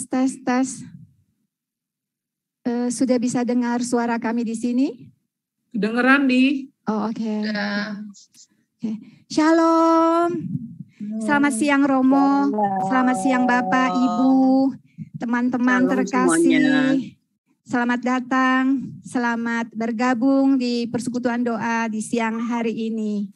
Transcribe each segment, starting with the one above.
tes. Sudah bisa dengar suara kami di sini? Kedengeran, Di. Oh, oke. Okay. Shalom. Selamat siang Romo. Selamat siang Bapak, Ibu, teman-teman terkasih. Semuanya. Selamat datang, selamat bergabung di persekutuan doa di siang hari ini.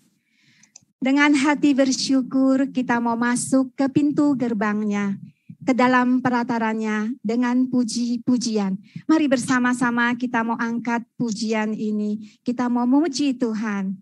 Dengan hati bersyukur kita mau masuk ke pintu gerbangnya, ke dalam peratarannya dengan puji-pujian. Mari bersama-sama kita mau angkat pujian ini, kita mau memuji Tuhan.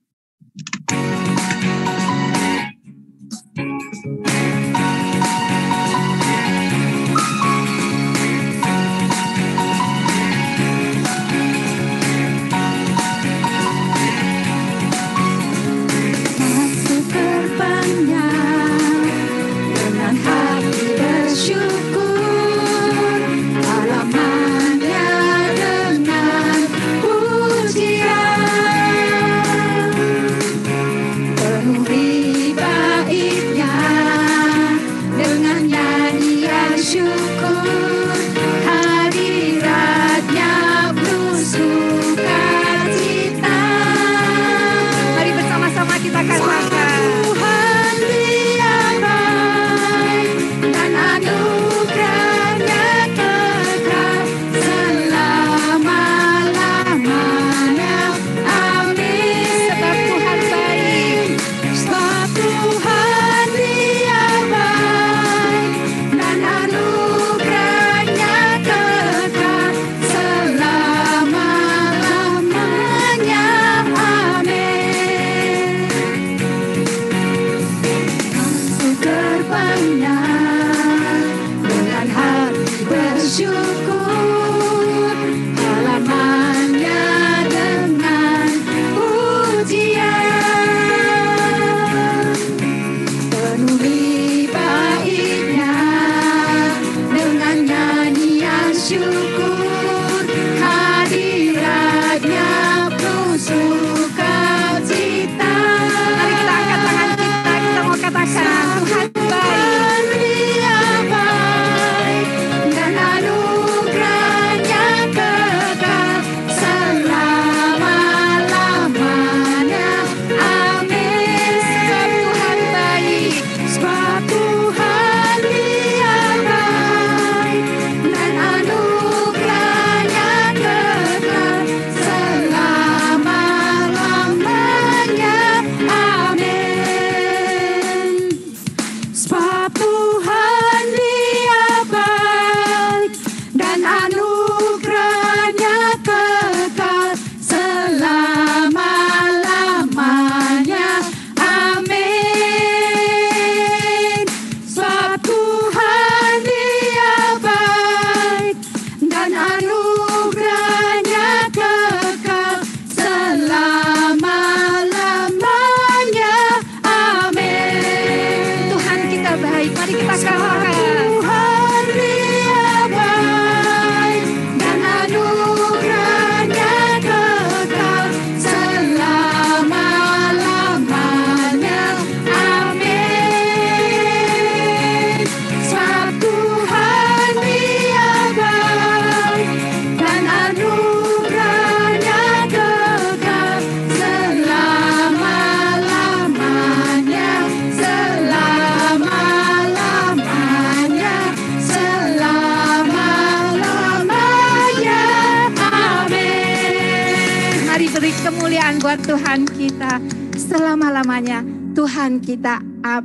Buat Tuhan kita selama-lamanya. Tuhan kita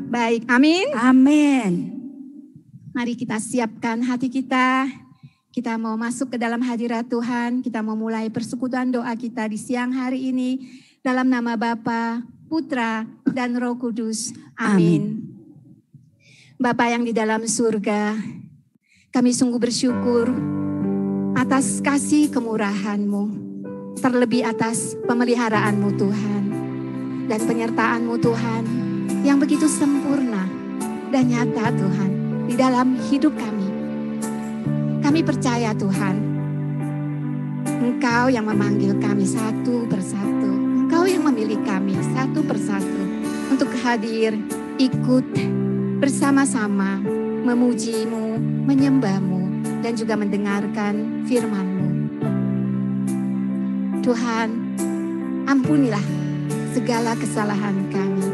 baik. Amin. Amin. Mari kita siapkan hati kita. Kita mau masuk ke dalam hadirat Tuhan. Kita mau mulai persekutuan doa kita di siang hari ini. Dalam nama Bapa, Putra, dan Roh Kudus. Amin. Bapa yang di dalam surga, kami sungguh bersyukur atas kasih kemurahan-Mu. Terlebih atas pemeliharaanmu Tuhan dan penyertaanmu Tuhan yang begitu sempurna dan nyata Tuhan di dalam hidup kami. Kami percaya Tuhan, Engkau yang memanggil kami satu persatu. Engkau yang memilih kami satu persatu untuk hadir, ikut bersama-sama memuji-Mu, menyembah-Mu, dan juga mendengarkan firman-Mu. Tuhan, ampunilah segala kesalahan kami.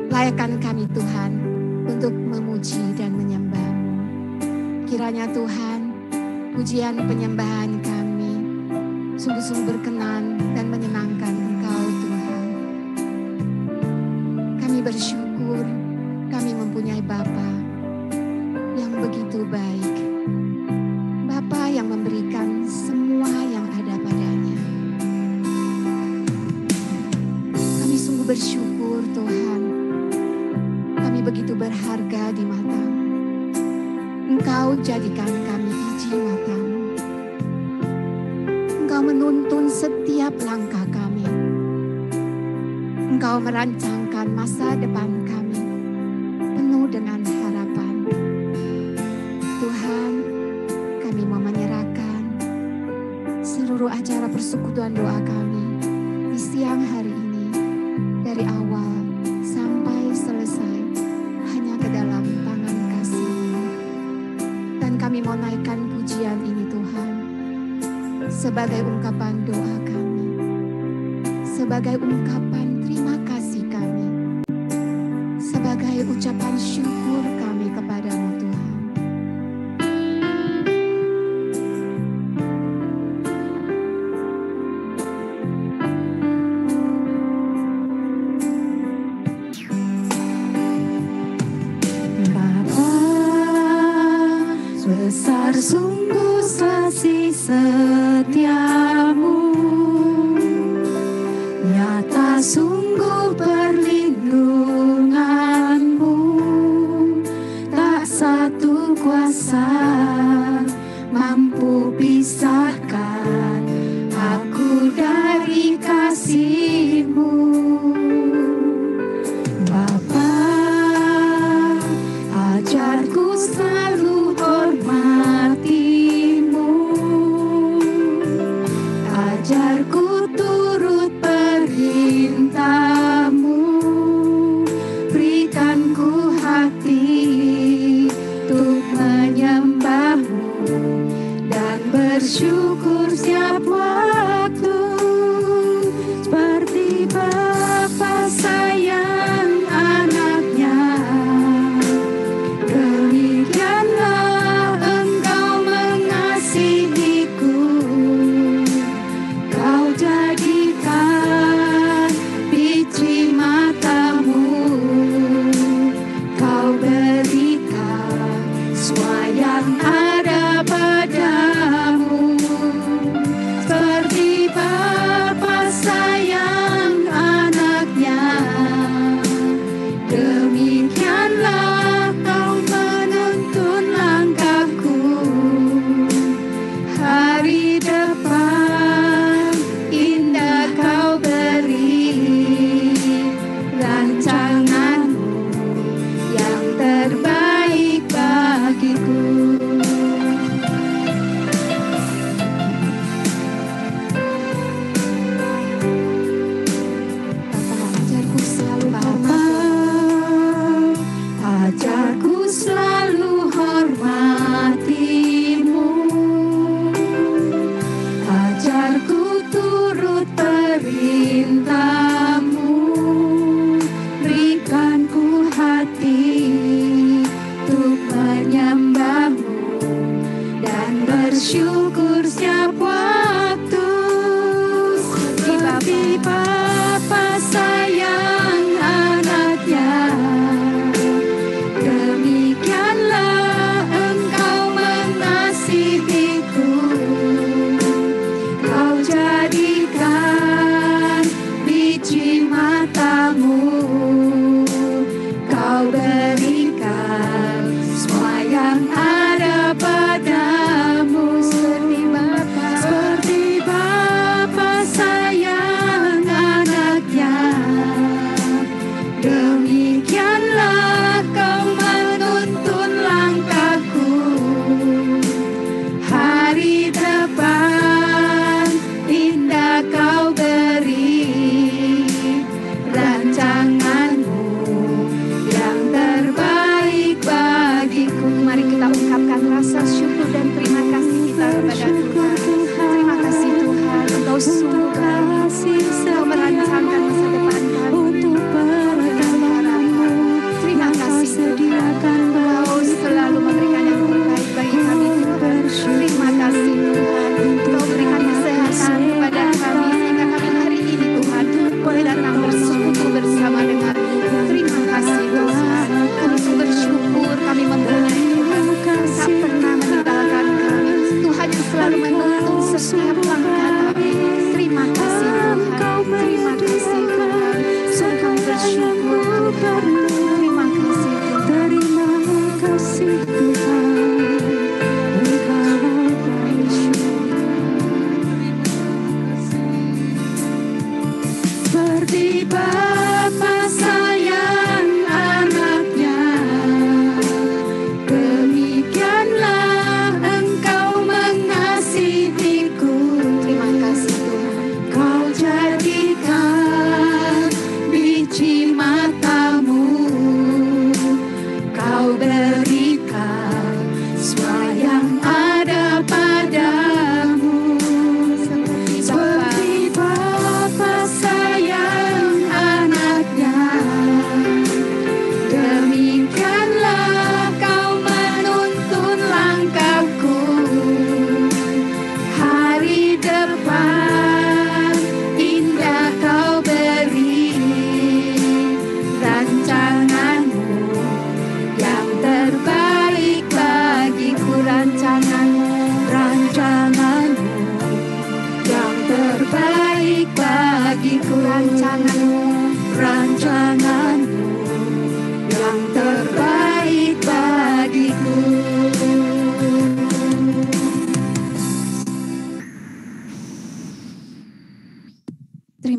Layakkan kami Tuhan untuk memuji dan menyembah-Mu. Kiranya Tuhan, pujian penyembahan kami sungguh-sungguh berkenan dan menyenangkan Engkau Tuhan. Kami bersyukur kami mempunyai Bapa yang begitu baik. Bapa yang memberikan semua yang ada padanya. Kami sungguh bersyukur Tuhan. Kami begitu berharga di mata-Mu. Engkau jadikan kami biji mata-Mu. Engkau menuntun setiap langkah kami. Engkau merancangkan masa depan kami penuh dengan harapan. Tuhan, kami mau menyerahkan seluruh acara persekutuan doa kami di siang hari ini, dari awal sampai selesai, hanya ke dalam tangan kasih-Mu. Dan kami mau naikkan pujian ini Tuhan, sebagai ungkapan doa kami, sebagai ungkapan terima kasih kami, sebagai ucapan syukur kami kepada-Mu Tuhan. Besar sungguh kasih setia-Mu, nyata sungguh perlindungan-Mu, tak satu kuasa mampu pisahkan aku dari kasih-Mu. Bapa, ajarku selalu hormati-Mu, ajarku turut perintah-Mu, berikan ku hati untuk menyembah-Mu dan bersyukur setiap waktu, seperti Bapa sayang anaknya. Demikianlah Engkau mengasihiku, Kau jadikan biji mata-Mu, Kau berikan semua yang ada padamu, seperti Bapa sayang anaknya. Demikianlah Kau menuntun langkahku, hari depan indah Kau beri, rancangan-Mu yang terbaik bagiku. Bapa, ajarku selalu Ajarku selalu hormati-Mu, ajarku turut perintah-Mu, berikan ku hati untuk menyembah-Mu dan bersyukur setiap waktu, seperti Bapa sayang anaknya. Demikianlah Engkau mengasihiku, Kau jadikan biji mata-Mu, Kau berikan semua yang ada padamu, seperti Bapa sayang anaknya. Demikianlah Kau menuntun langkahku, hari depan indah Kau beri, rancangan-Mu yang terbaik bagiku. mari kita ungkapkan rasa syukur dan terima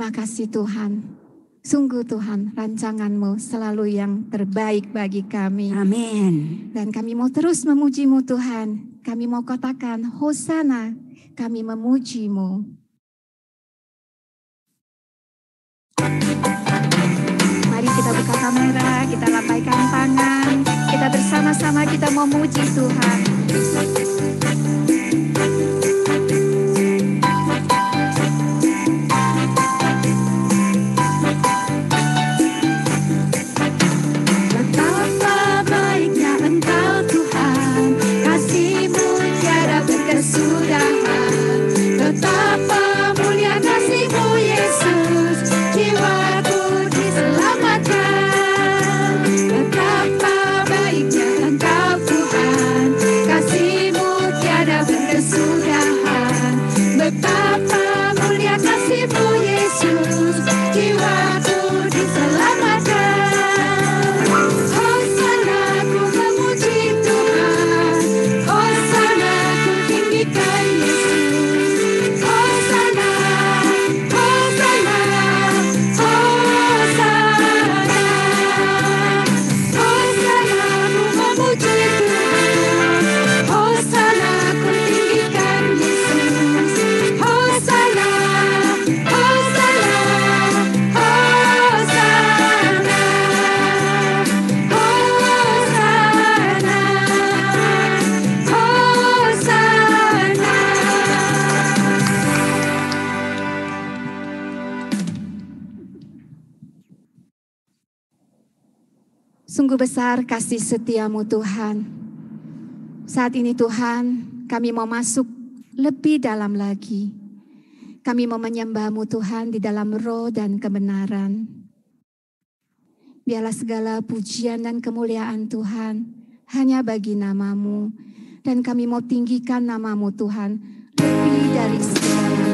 Terima kasih Tuhan. Sungguh Tuhan, rancangan-Mu selalu yang terbaik bagi kami. Amin. Dan kami mau terus memuji-Mu Tuhan. Kami mau katakan, Hosana, kami memuji-Mu. Mari kita buka kamera, kita lambaikan tangan. Kita bersama-sama kita memuji Tuhan. Betapa mulia kasih-Mu Yesus, jiwaku diselamatkan. Betapa baiknya Engkau Tuhan, kasih-Mu tiada berkesudahan. Betapa mulia kasih-Mu Yesus, jiwaku diselamatkan. Hosana ku memuji Tuhan, Hosana ku tinggikan Yesus. Sungguh besar kasih setia-Mu Tuhan. Saat ini Tuhan, kami mau masuk lebih dalam lagi. Kami mau menyembah-Mu Tuhan di dalam roh dan kebenaran. Biarlah segala pujian dan kemuliaan Tuhan hanya bagi nama-Mu. Dan kami mau tinggikan nama-Mu Tuhan lebih dari segalanya.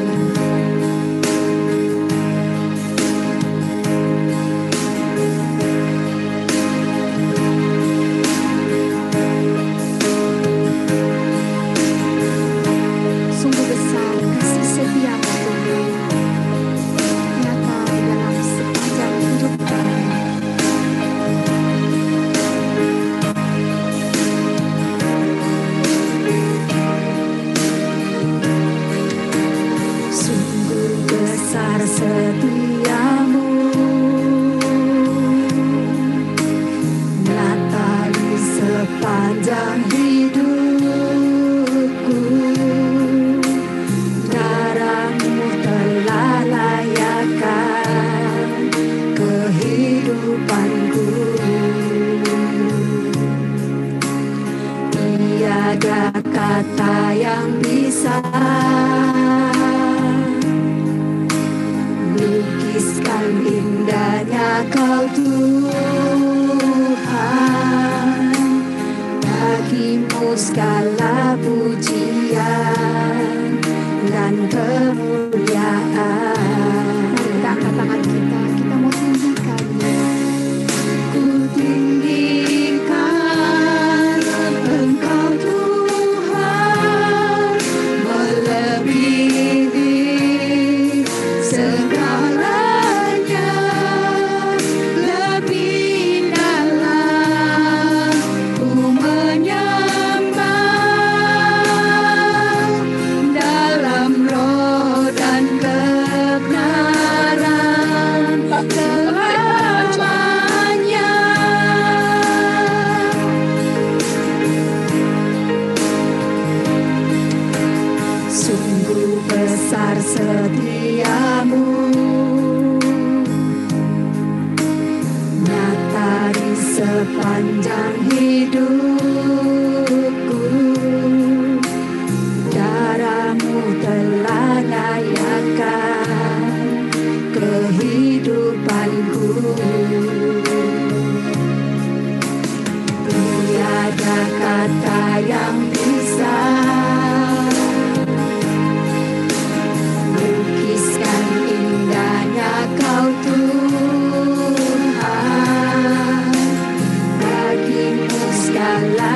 Setiamu nyata di sepanjang hidupku, darah-Mu telah layakkan kehidupanku. Tiada kata yang bisa lukiskan indahnya Kau Tuhan. Bagi-Mu segala pujian dan kemuliaan. Mari kita angkat tangan kita mau tinggikannya. Ku tinggikan Engkau Tuhan, melebihi segalanya, lebih dalam ku menyembah dalam roh dan kebenaran selamanya. Sungguh besar setia-Mu, nyata di sepanjang hidupku, darah-Mu telah layakkan kehidupanku. Tiada kata yang bisa lukiskan indahnya Kau Tuhan. Bagi-Mu segala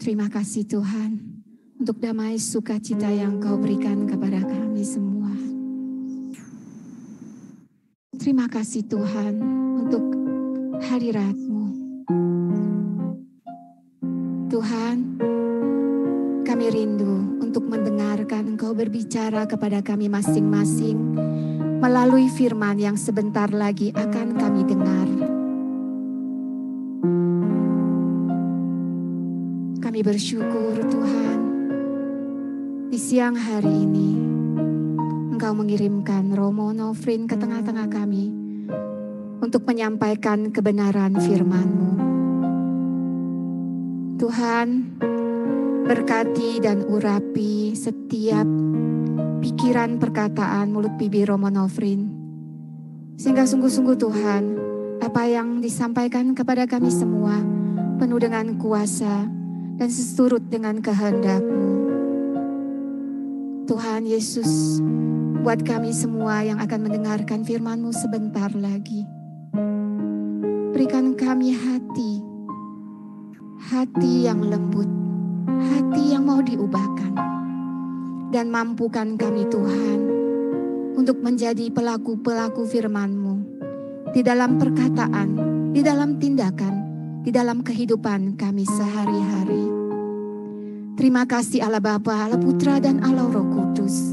Terima kasih Tuhan untuk damai sukacita yang Kau berikan kepada kami semua. Terima kasih Tuhan untuk hadirat-Mu. Tuhan, kami rindu untuk mendengarkan Engkau berbicara kepada kami masing-masing melalui firman yang sebentar lagi akan kami dengar. Kami bersyukur Tuhan, di siang hari ini Engkau mengirimkan Romo Nofrin ke tengah-tengah kami untuk menyampaikan kebenaran firman-Mu. Tuhan, berkati dan urapi setiap pikiran, perkataan, mulut bibir Romo Nofrin. Sehingga sungguh-sungguh Tuhan, apa yang disampaikan kepada kami semua penuh dengan kuasa dan seturut dengan kehendak-Mu. Tuhan Yesus, buat kami semua yang akan mendengarkan firman-Mu sebentar lagi, berikan kami hati yang lembut, hati yang mau diubahkan, dan mampukan kami Tuhan untuk menjadi pelaku-pelaku firman-Mu di dalam perkataan, di dalam tindakan, di dalam kehidupan kami sehari-hari. Terima kasih Allah Bapa, Allah Putra dan Allah Roh Kudus.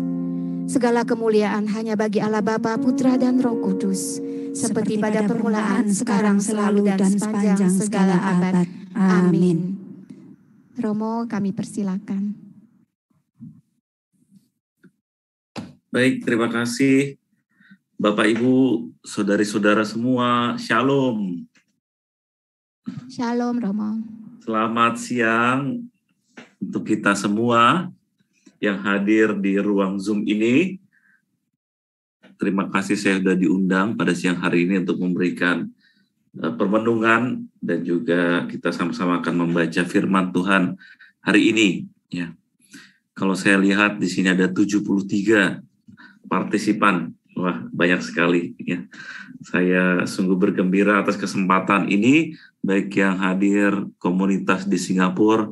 Segala kemuliaan hanya bagi Allah Bapa, Putra dan Roh Kudus, seperti pada permulaan, sekarang, selalu, dan sepanjang segala abad. Amin. Romo, kami persilakan. Baik, terima kasih Bapak Ibu, saudari-saudara semua, Shalom. Shalom Romo. Selamat siang untuk kita semua yang hadir di ruang Zoom ini. Terima kasih saya sudah diundang pada siang hari ini untuk memberikan permenungan dan juga kita sama-sama akan membaca firman Tuhan hari ini. Ya, kalau saya lihat di sini ada 73 partisipan, wah banyak sekali. Ya, saya sungguh bergembira atas kesempatan ini, baik yang hadir komunitas di Singapura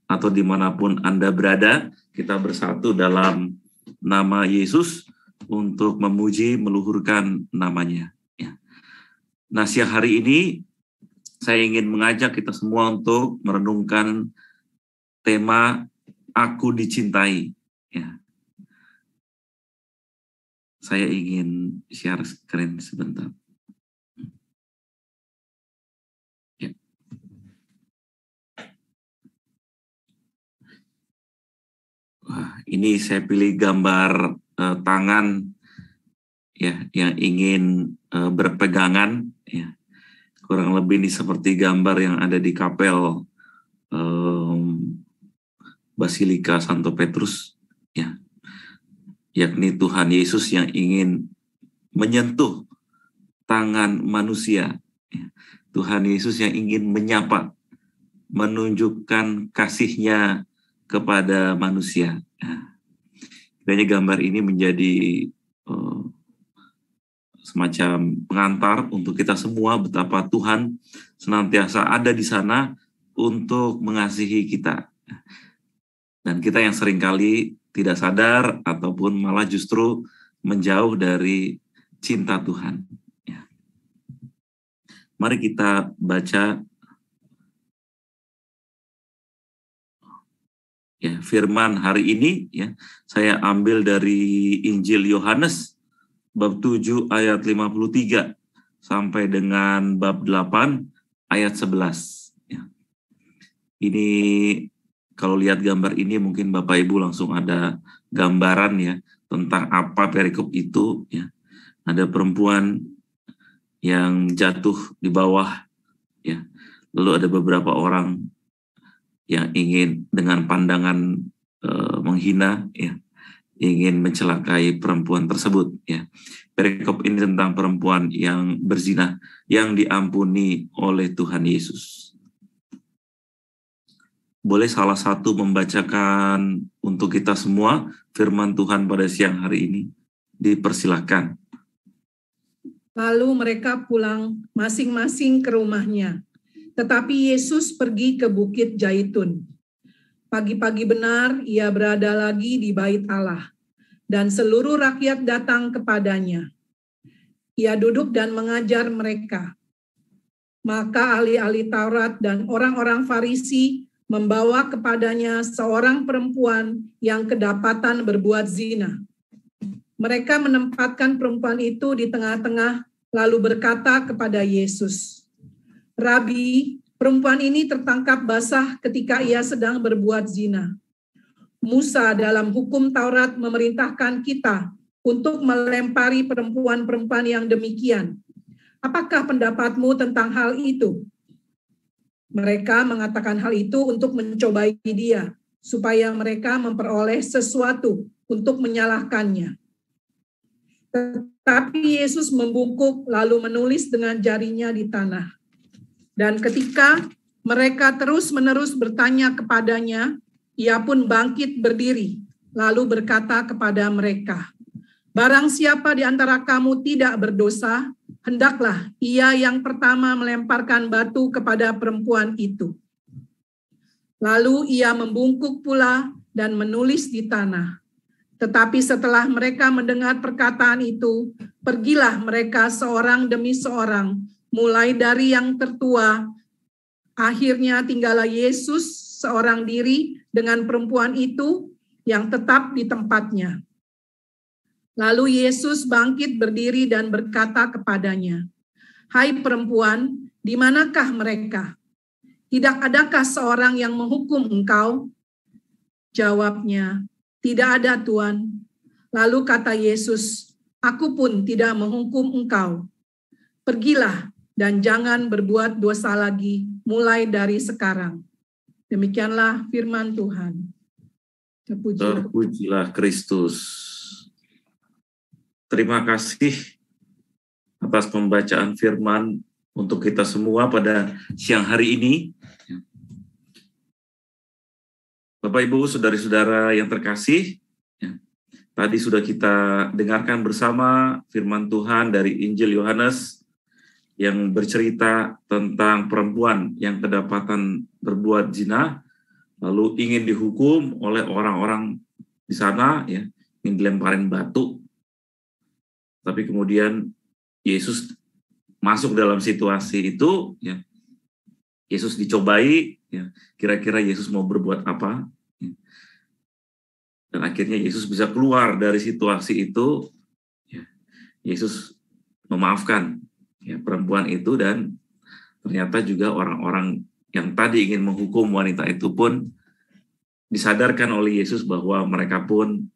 atau dimanapun Anda berada, kita bersatu dalam nama Yesus untuk memuji, meluhurkan namanya. Nah, siang hari ini saya ingin mengajak kita semua untuk merenungkan tema Aku Dicintai. Ya. Saya ingin share screen sebentar. Ya. Wah, ini saya pilih gambar tangan ya yang ingin berpegangan, ya. Kurang lebih ini seperti gambar yang ada di kapel Basilika Santo Petrus, ya, yakni Tuhan Yesus yang ingin menyentuh tangan manusia, ya. Tuhan Yesus yang ingin menyapa, menunjukkan kasih-Nya kepada manusia. Kayaknya gambar ini menjadi semacam pengantar untuk kita semua betapa Tuhan senantiasa ada di sana untuk mengasihi kita. Dan kita yang seringkali tidak sadar ataupun malah justru menjauh dari cinta Tuhan. Ya. Mari kita baca ya, firman hari ini. Ya, saya ambil dari Injil Yohanes bab 7 ayat 53 sampai dengan bab 8 ayat 11. Ya. Ini kalau lihat gambar ini mungkin Bapak Ibu langsung ada gambaran ya tentang apa perikop itu. Ya. Ada perempuan yang jatuh di bawah, ya. Lalu ada beberapa orang yang ingin dengan pandangan menghina, ya, ingin mencelakai perempuan tersebut. Ya. Perikop ini tentang perempuan yang berzina yang diampuni oleh Tuhan Yesus. Boleh salah satu membacakan untuk kita semua firman Tuhan pada siang hari ini? Dipersilahkan. Lalu mereka pulang masing-masing ke rumahnya. Tetapi Yesus pergi ke Bukit Zaitun. Pagi-pagi benar ia berada lagi di bait Allah, dan seluruh rakyat datang kepadanya. Ia duduk dan mengajar mereka. Maka ahli-ahli Taurat dan orang-orang Farisi membawa kepadanya seorang perempuan yang kedapatan berbuat zina. Mereka menempatkan perempuan itu di tengah-tengah, lalu berkata kepada Yesus, "Rabi, perempuan ini tertangkap basah ketika ia sedang berbuat zina. Musa dalam hukum Taurat memerintahkan kita untuk melempari perempuan-perempuan yang demikian. Apakah pendapatmu tentang hal itu?" Mereka mengatakan hal itu untuk mencobai dia, supaya mereka memperoleh sesuatu untuk menyalahkannya. Tetapi Yesus membungkuk lalu menulis dengan jarinya di tanah. Dan ketika mereka terus-menerus bertanya kepadanya, ia pun bangkit berdiri, lalu berkata kepada mereka, "Barang siapa di antara kamu tidak berdosa, hendaklah ia yang pertama melemparkan batu kepada perempuan itu." Lalu ia membungkuk pula dan menulis di tanah. Tetapi setelah mereka mendengar perkataan itu, pergilah mereka seorang demi seorang, mulai dari yang tertua. Akhirnya tinggallah Yesus seorang diri dengan perempuan itu yang tetap di tempatnya. Lalu Yesus bangkit berdiri dan berkata kepadanya, "Hai perempuan, di manakah mereka? Tidak adakah seorang yang menghukum engkau?" Jawabnya, "Tidak ada, Tuan." Lalu kata Yesus, "Aku pun tidak menghukum engkau. Pergilah dan jangan berbuat dosa lagi mulai dari sekarang." Demikianlah firman Tuhan. Terpujilah Kristus. Terima kasih atas pembacaan firman untuk kita semua pada siang hari ini. Bapak, Ibu, saudari-saudara yang terkasih, tadi sudah kita dengarkan bersama firman Tuhan dari Injil Yohanes yang bercerita tentang perempuan yang kedapatan berbuat zina, lalu ingin dihukum oleh orang-orang di sana, ingin dilemparin batu. Tapi kemudian Yesus masuk dalam situasi itu, Yesus dicobai, kira-kira Yesus mau berbuat apa? Dan akhirnya Yesus bisa keluar dari situasi itu. Yesus memaafkan perempuan itu, dan ternyata juga orang-orang yang tadi ingin menghukum wanita itu pun disadarkan oleh Yesus bahwa mereka pun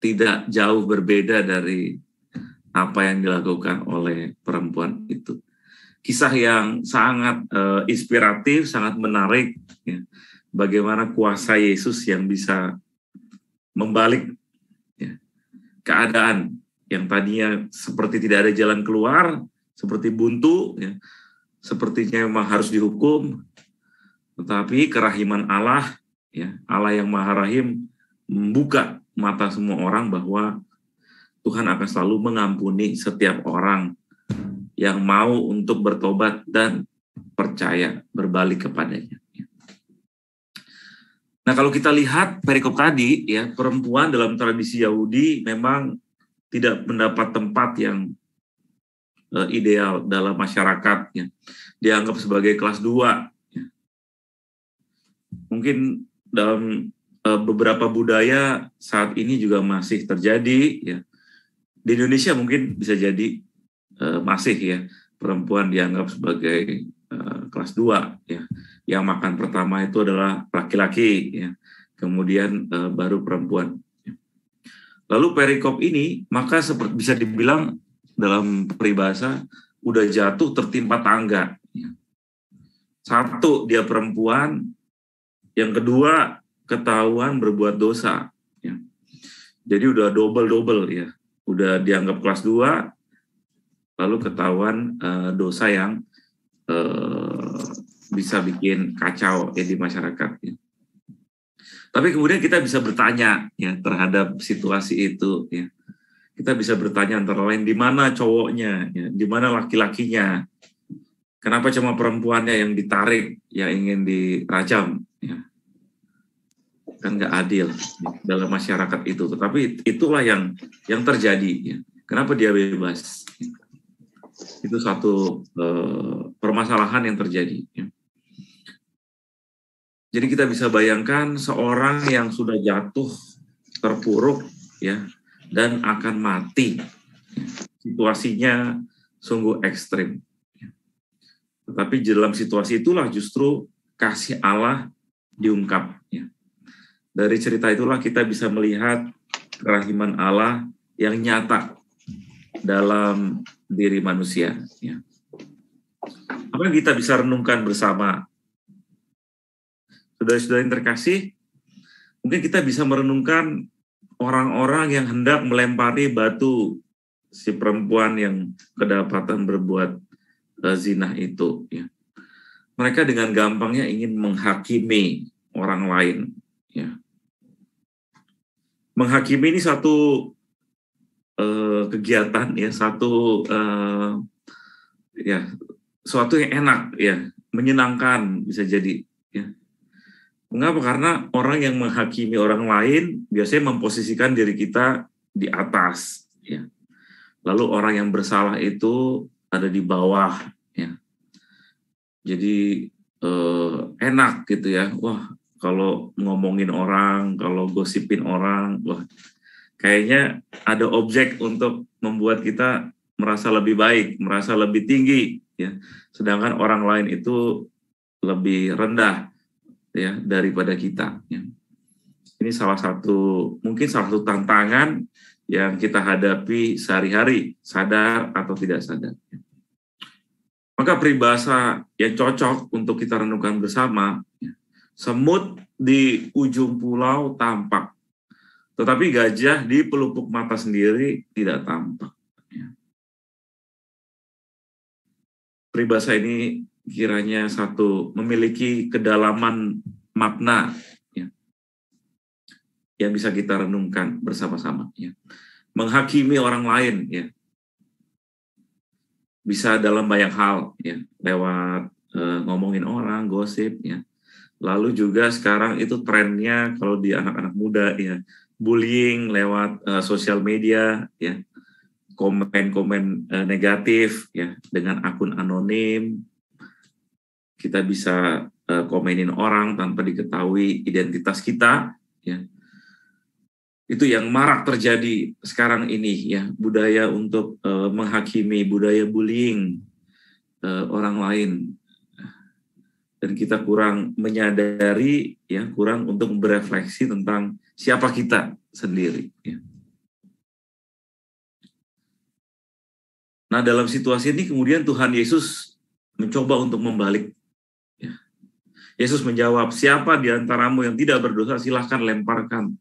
tidak jauh berbeda dari apa yang dilakukan oleh perempuan itu. Kisah yang sangat inspiratif, sangat menarik, bagaimana kuasa Yesus yang bisa membalik keadaan yang tadinya seperti tidak ada jalan keluar, seperti buntu, sepertinya memang harus dihukum, tetapi kerahiman Allah, Allah yang Maha Rahim, membuka mata semua orang bahwa Tuhan akan selalu mengampuni setiap orang yang mau untuk bertobat dan percaya, berbalik kepadanya. Nah, kalau kita lihat perikop tadi, perempuan dalam tradisi Yahudi memang tidak mendapat tempat yang ideal dalam masyarakat, dianggap sebagai kelas 2. Mungkin dalam beberapa budaya saat ini juga masih terjadi, Di Indonesia mungkin bisa jadi masih perempuan dianggap sebagai kelas 2, Yang makan pertama itu adalah laki-laki, kemudian baru perempuan. Lalu perikop ini maka seperti bisa dibilang dalam peribahasa udah jatuh tertimpa tangga. Satu, dia perempuan, yang kedua ketahuan berbuat dosa. Jadi udah double udah dianggap kelas 2, lalu ketahuan dosa yang bisa bikin kacau di masyarakat. Tapi kemudian kita bisa bertanya terhadap situasi itu. Kita bisa bertanya antara lain, di mana cowoknya, di mana laki-lakinya, Kenapa cuma perempuannya yang ditarik, yang ingin dirajam? Ya. Kan nggak adil dalam masyarakat itu. Tetapi itulah yang terjadi. Ya. Kenapa dia bebas? Itu satu permasalahan yang terjadi. Ya. Jadi kita bisa bayangkan seorang yang sudah jatuh, terpuruk, ya, dan akan mati. Ya. Situasinya sungguh ekstrim. Tetapi dalam situasi itulah justru kasih Allah diungkap. Ya. Dari cerita itulah kita bisa melihat kerahiman Allah yang nyata dalam diri manusia. Ya. Apa yang kita bisa renungkan bersama? Saudara-saudara yang terkasih, mungkin kita bisa merenungkan orang-orang yang hendak melempari batu si perempuan yang kedapatan berbuat zina itu. Ya. Mereka dengan gampangnya ingin menghakimi orang lain. Ya. Menghakimi ini satu kegiatan, ya, suatu yang enak, ya, menyenangkan bisa jadi. Ya. Mengapa? Karena orang yang menghakimi orang lain biasanya memposisikan diri kita di atas. Ya. Lalu orang yang bersalah itu ada di bawah, ya. Jadi enak gitu ya. Wah, kalau ngomongin orang, kalau gosipin orang, wah, kayaknya ada objek untuk membuat kita merasa lebih baik, merasa lebih tinggi, ya. Sedangkan orang lain itu lebih rendah, ya, daripada kita. Ya. Ini mungkin salah satu tantangan yang kita hadapi sehari-hari, sadar atau tidak sadar. Maka peribahasa yang cocok untuk kita renungkan bersama, semut di ujung pulau tampak, tetapi gajah di pelupuk mata sendiri tidak tampak. Peribahasa ini kiranya memiliki kedalaman makna, ya, yang bisa kita renungkan bersama-sama. Ya. Menghakimi orang lain, ya, bisa dalam banyak hal, ya, lewat ngomongin orang, gosip, ya. Lalu juga sekarang itu trennya kalau di anak-anak muda, ya, bullying lewat sosial media, ya, komen-komen negatif, ya, dengan akun anonim. Kita bisa komenin orang tanpa diketahui identitas kita, ya. Itu yang marak terjadi sekarang ini, ya, budaya untuk menghakimi, budaya bullying orang lain, dan kita kurang menyadari, ya, kurang untuk berefleksi tentang siapa kita sendiri. Ya. Nah, dalam situasi ini kemudian Tuhan Yesus mencoba untuk membalik. Ya. Yesus menjawab, siapa di antaramu yang tidak berdosa, silahkan lemparkan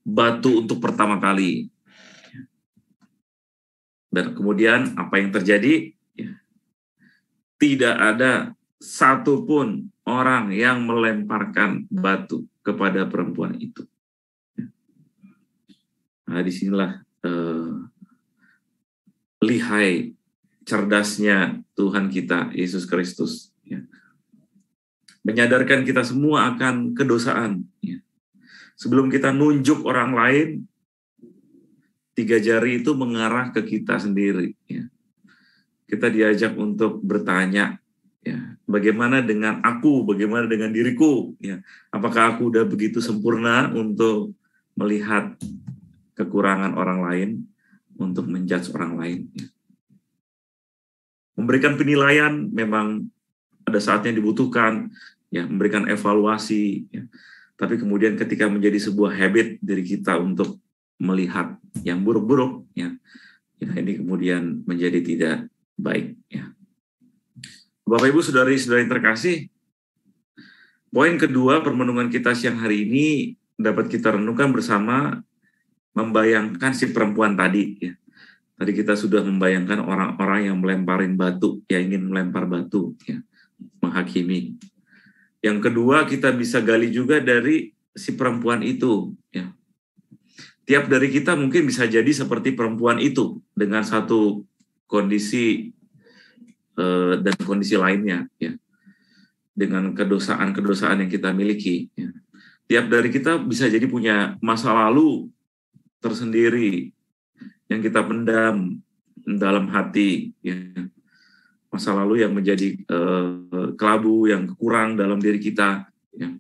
batu untuk pertama kali. Dan kemudian apa yang terjadi? Ya. Tidak ada satupun orang yang melemparkan batu kepada perempuan itu. Nah, disinilah lihai cerdasnya Tuhan kita Yesus Kristus. Ya. Menyadarkan kita semua akan kedosaan. Ya. Sebelum kita nunjuk orang lain, 3 jari itu mengarah ke kita sendiri. Ya. Kita diajak untuk bertanya, ya, bagaimana dengan aku, bagaimana dengan diriku? Ya. Apakah aku udah begitu sempurna untuk melihat kekurangan orang lain, untuk menjudge orang lain? Ya. Memberikan penilaian memang ada saatnya dibutuhkan, ya, memberikan evaluasi, ya. Tapi kemudian ketika menjadi sebuah habit diri kita untuk melihat yang buruk-buruk, ya, ini kemudian menjadi tidak baik. Ya. Bapak Ibu saudari-saudari yang terkasih, poin kedua permenungan kita siang hari ini dapat kita renungkan bersama, membayangkan si perempuan tadi. Ya. Tadi kita sudah membayangkan orang-orang yang melemparin batu, yang ingin melempar batu, ya, menghakimi. Yang kedua, kita bisa gali juga dari si perempuan itu. Ya. Tiap dari kita mungkin bisa jadi seperti perempuan itu dengan satu kondisi dan kondisi lainnya, ya, dengan kedosaan-kedosaan yang kita miliki. Ya. Tiap dari kita bisa jadi punya masa lalu tersendiri yang kita pendam dalam hati, ya. Masa lalu yang menjadi kelabu, yang kurang dalam diri kita, ya.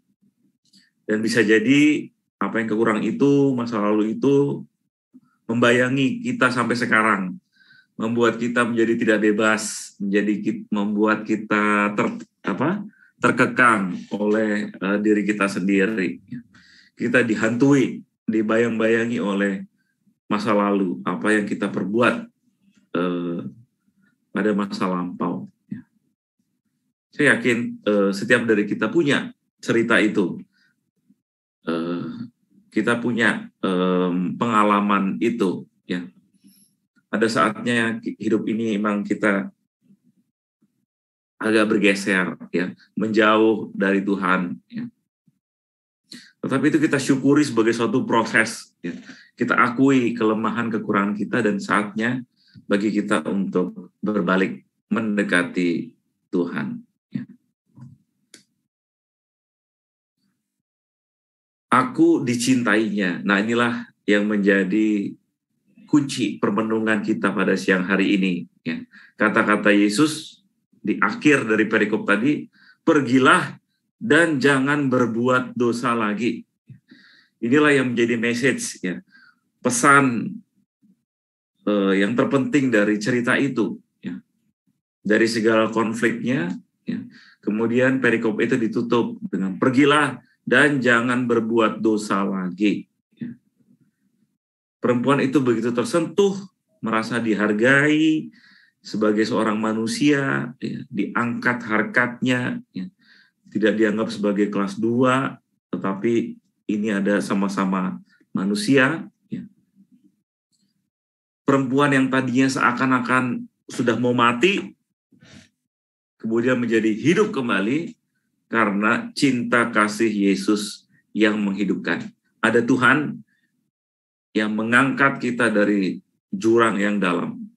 Dan bisa jadi apa yang kekurang itu, masa lalu itu membayangi kita sampai sekarang, membuat kita menjadi tidak bebas, membuat kita terkekang oleh diri kita sendiri. Kita dihantui, dibayang-bayangi oleh masa lalu, apa yang kita perbuat pada masa lampau. Saya yakin setiap dari kita punya cerita itu. Kita punya pengalaman itu, ya. Ada saatnya hidup ini memang kita agak bergeser, ya, menjauh dari Tuhan, ya. Tetapi itu kita syukuri sebagai suatu proses, ya. Kita akui kelemahan kekurangan kita dan saatnya bagi kita untuk berbalik mendekati Tuhan. Ya. Aku dicintainya. Nah, inilah yang menjadi kunci permenungan kita pada siang hari ini. Ya. Kata-kata Yesus di akhir dari perikop tadi, pergilah dan jangan berbuat dosa lagi. Inilah yang menjadi message, ya, pesan yang terpenting dari cerita itu. Ya. Dari segala konfliknya, ya. Kemudian perikop itu ditutup dengan pergilah dan jangan berbuat dosa lagi. Perempuan itu begitu tersentuh, merasa dihargai sebagai seorang manusia, ya, diangkat harkatnya, ya, tidak dianggap sebagai kelas 2, tetapi ini ada sama-sama manusia. Ya. Perempuan yang tadinya seakan-akan sudah mau mati, kemudian menjadi hidup kembali karena cinta kasih Yesus yang menghidupkan. Ada Tuhan yang mengangkat kita dari jurang yang dalam.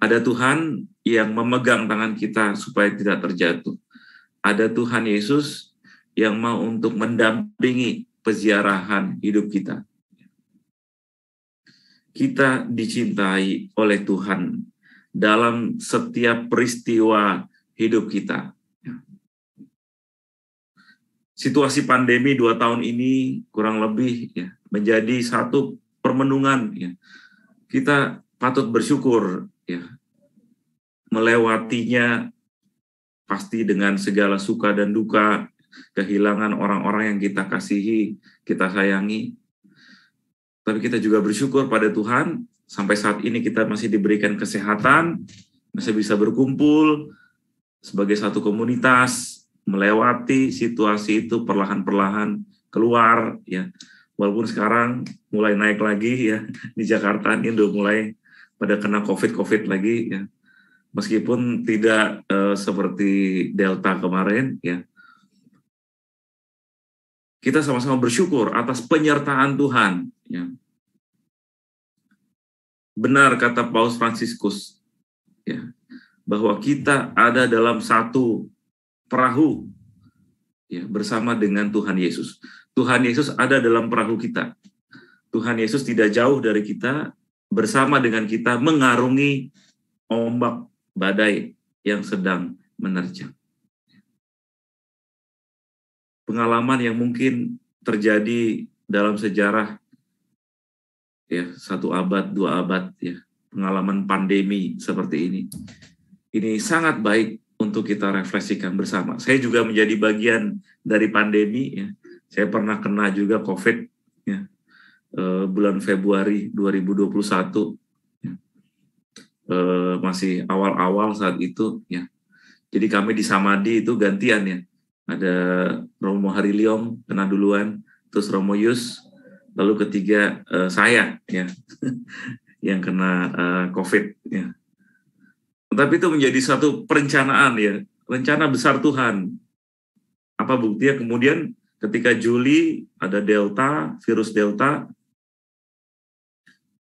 Ada Tuhan yang memegang tangan kita supaya tidak terjatuh. Ada Tuhan Yesus yang mau untuk mendampingi peziarahan hidup kita. Kita dicintai oleh Tuhan dalam setiap peristiwa hidup kita. Situasi pandemi 2 tahun ini kurang lebih, ya, menjadi satu permenungan, ya. Kita patut bersyukur, ya, melewatinya pasti dengan segala suka dan duka, kehilangan orang-orang yang kita kasihi, kita sayangi. Tapi kita juga bersyukur pada Tuhan, sampai saat ini kita masih diberikan kesehatan, masih bisa berkumpul sebagai satu komunitas, melewati situasi itu perlahan-perlahan keluar, ya. Walaupun sekarang mulai naik lagi, ya, di Jakarta ini udah mulai pada kena COVID lagi, ya. Meskipun tidak seperti Delta kemarin, ya. Kita sama-sama bersyukur atas penyertaan Tuhan, ya. Benar kata Paus Fransiskus, ya, bahwa kita ada dalam satu perahu, ya, bersama dengan Tuhan Yesus. Tuhan Yesus ada dalam perahu kita. Tuhan Yesus tidak jauh dari kita, bersama dengan kita mengarungi ombak badai yang sedang menerjang. Pengalaman yang mungkin terjadi dalam sejarah, ya, 1 abad, 2 abad, ya, pengalaman pandemi seperti ini. Ini sangat baik untuk kita refleksikan bersama. Saya juga menjadi bagian dari pandemi, ya. Saya pernah kena juga COVID, ya, bulan Februari 2021, ya. Masih awal-awal saat itu, ya. Jadi kami di Samadhi itu gantian, ya. Ada Romo Hariliong kena duluan, terus Romo Yus, lalu ketiga saya, ya, yang kena COVID, ya. Tapi itu menjadi satu perencanaan, ya, rencana besar Tuhan. Apa buktinya? Kemudian ketika Juli ada Delta, virus Delta,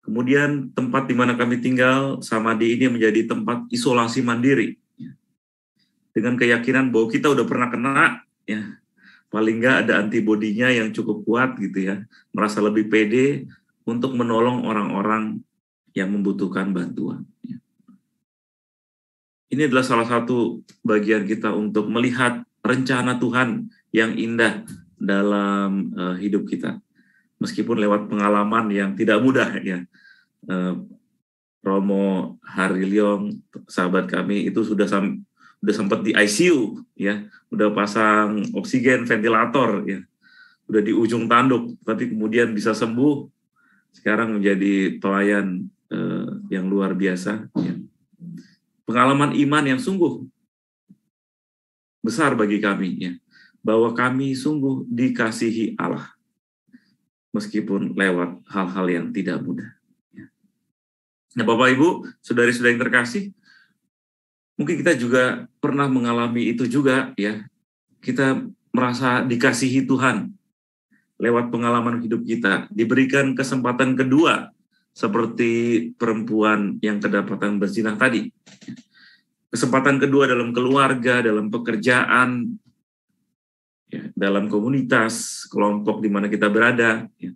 kemudian tempat di mana kami tinggal, Samadhi ini menjadi tempat isolasi mandiri. dengan keyakinan bahwa kita udah pernah kena, ya, paling nggak ada antibodinya yang cukup kuat gitu ya, merasa lebih pede untuk menolong orang-orang yang membutuhkan bantuan. Ini adalah salah satu bagian kita untuk melihat rencana Tuhan yang indah dalam hidup kita. Meskipun lewat pengalaman yang tidak mudah ya. Romo Harilyong, sahabat kami itu sudah sempat di ICU ya, udah pasang oksigen, ventilator ya, udah di ujung tanduk, tapi kemudian bisa sembuh, sekarang menjadi pelayan yang luar biasa ya. Pengalaman iman yang sungguh besar bagi kami ya, bahwa kami sungguh dikasihi Allah meskipun lewat hal-hal yang tidak mudah. Nah, Bapak Ibu, saudari-saudari yang terkasih, mungkin kita juga pernah mengalami itu juga ya. Kita merasa dikasihi Tuhan lewat pengalaman hidup kita, diberikan kesempatan kedua seperti perempuan yang kedapatan berzinah tadi. Kesempatan kedua dalam keluarga, dalam pekerjaan, ya, dalam komunitas, kelompok di mana kita berada, ya.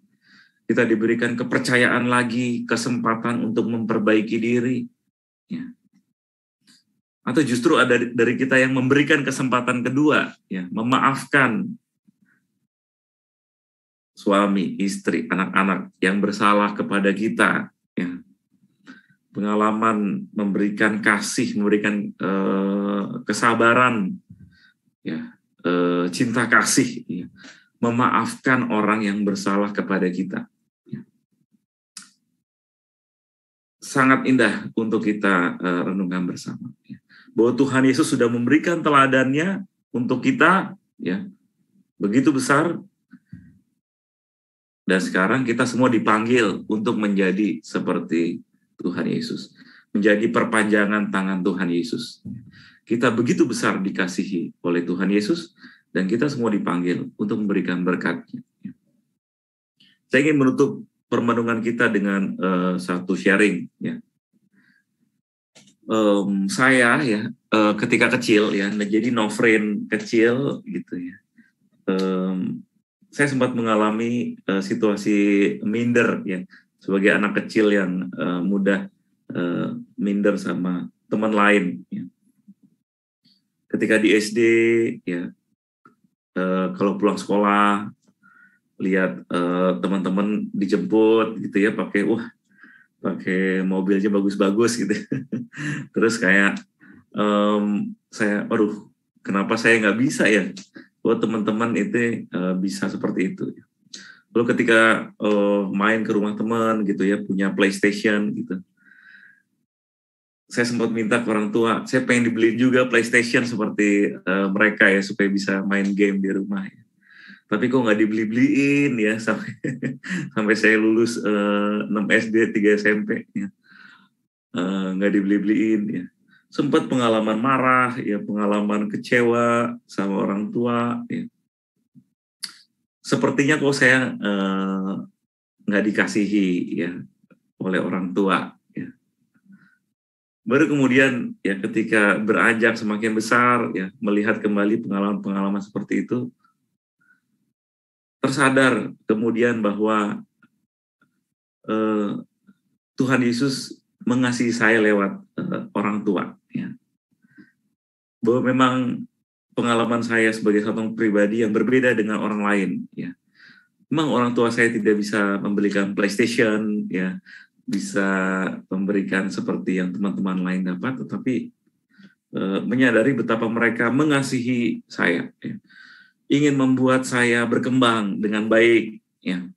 Kita diberikan kepercayaan lagi, kesempatan untuk memperbaiki diri. Ya. Atau justru ada dari kita yang memberikan kesempatan kedua, ya, memaafkan suami, istri, anak-anak yang bersalah kepada kita. Ya. Pengalaman memberikan kasih, memberikan kesabaran, ya, cinta kasih, ya. Memaafkan orang yang bersalah kepada kita. Sangat indah untuk kita renungkan bersama. Bahwa Tuhan Yesus sudah memberikan teladannya untuk kita, ya, begitu besar. Dan sekarang kita semua dipanggil untuk menjadi seperti Tuhan Yesus, menjadi perpanjangan tangan Tuhan Yesus. Kita begitu besar dikasihi oleh Tuhan Yesus, dan kita semua dipanggil untuk memberikan berkat-Nya. Saya ingin menutup permenungan kita dengan satu sharing ya. Saya ya ketika kecil ya, jadi no-friend kecil gitu ya. Saya sempat mengalami situasi minder ya, sebagai anak kecil yang mudah minder sama teman lain ya. Ketika di SD ya, kalau pulang sekolah lihat teman-teman dijemput gitu ya, pakai mobilnya bagus-bagus gitu. Terus kayak saya, aduh, kenapa saya nggak bisa ya? Buat teman-teman itu bisa seperti itu. Lalu ketika main ke rumah teman gitu ya, punya PlayStation gitu, saya sempat minta ke orang tua, saya pengen dibeliin juga PlayStation seperti mereka ya, supaya bisa main game di rumah ya. Tapi kok nggak dibeli-beliin ya, sampai saya lulus 6 SD, 3 SMP ya, nggak dibeli-beliin ya. Sempat pengalaman marah ya, pengalaman kecewa sama orang tua ya. Sepertinya kok saya nggak dikasihi ya oleh orang tua ya. Baru kemudian ya ketika beranjak semakin besar ya, melihat kembali pengalaman-pengalaman seperti itu, tersadar kemudian bahwa Tuhan Yesus mengasihi saya lewat orang tua ya. Bahwa memang pengalaman saya sebagai satu pribadi yang berbeda dengan orang lain ya. Memang orang tua saya tidak bisa membelikan PlayStation ya, bisa memberikan seperti yang teman-teman lain dapat, tetapi menyadari betapa mereka mengasihi saya ya. Ingin membuat saya berkembang dengan baik ya,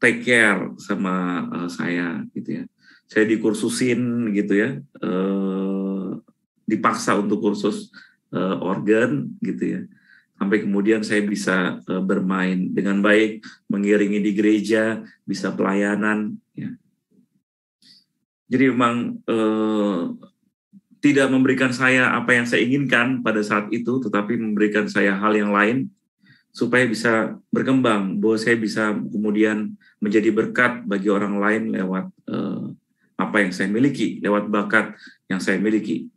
take care sama saya gitu ya. Saya dikursusin gitu ya, dipaksa untuk kursus organ gitu ya, sampai kemudian saya bisa bermain dengan baik, mengiringi di gereja, bisa pelayanan ya. Jadi memang tidak memberikan saya apa yang saya inginkan pada saat itu, tetapi memberikan saya hal yang lain supaya bisa berkembang, bahwa saya bisa kemudian menjadi berkat bagi orang lain lewat apa yang saya miliki, lewat bakat yang saya miliki.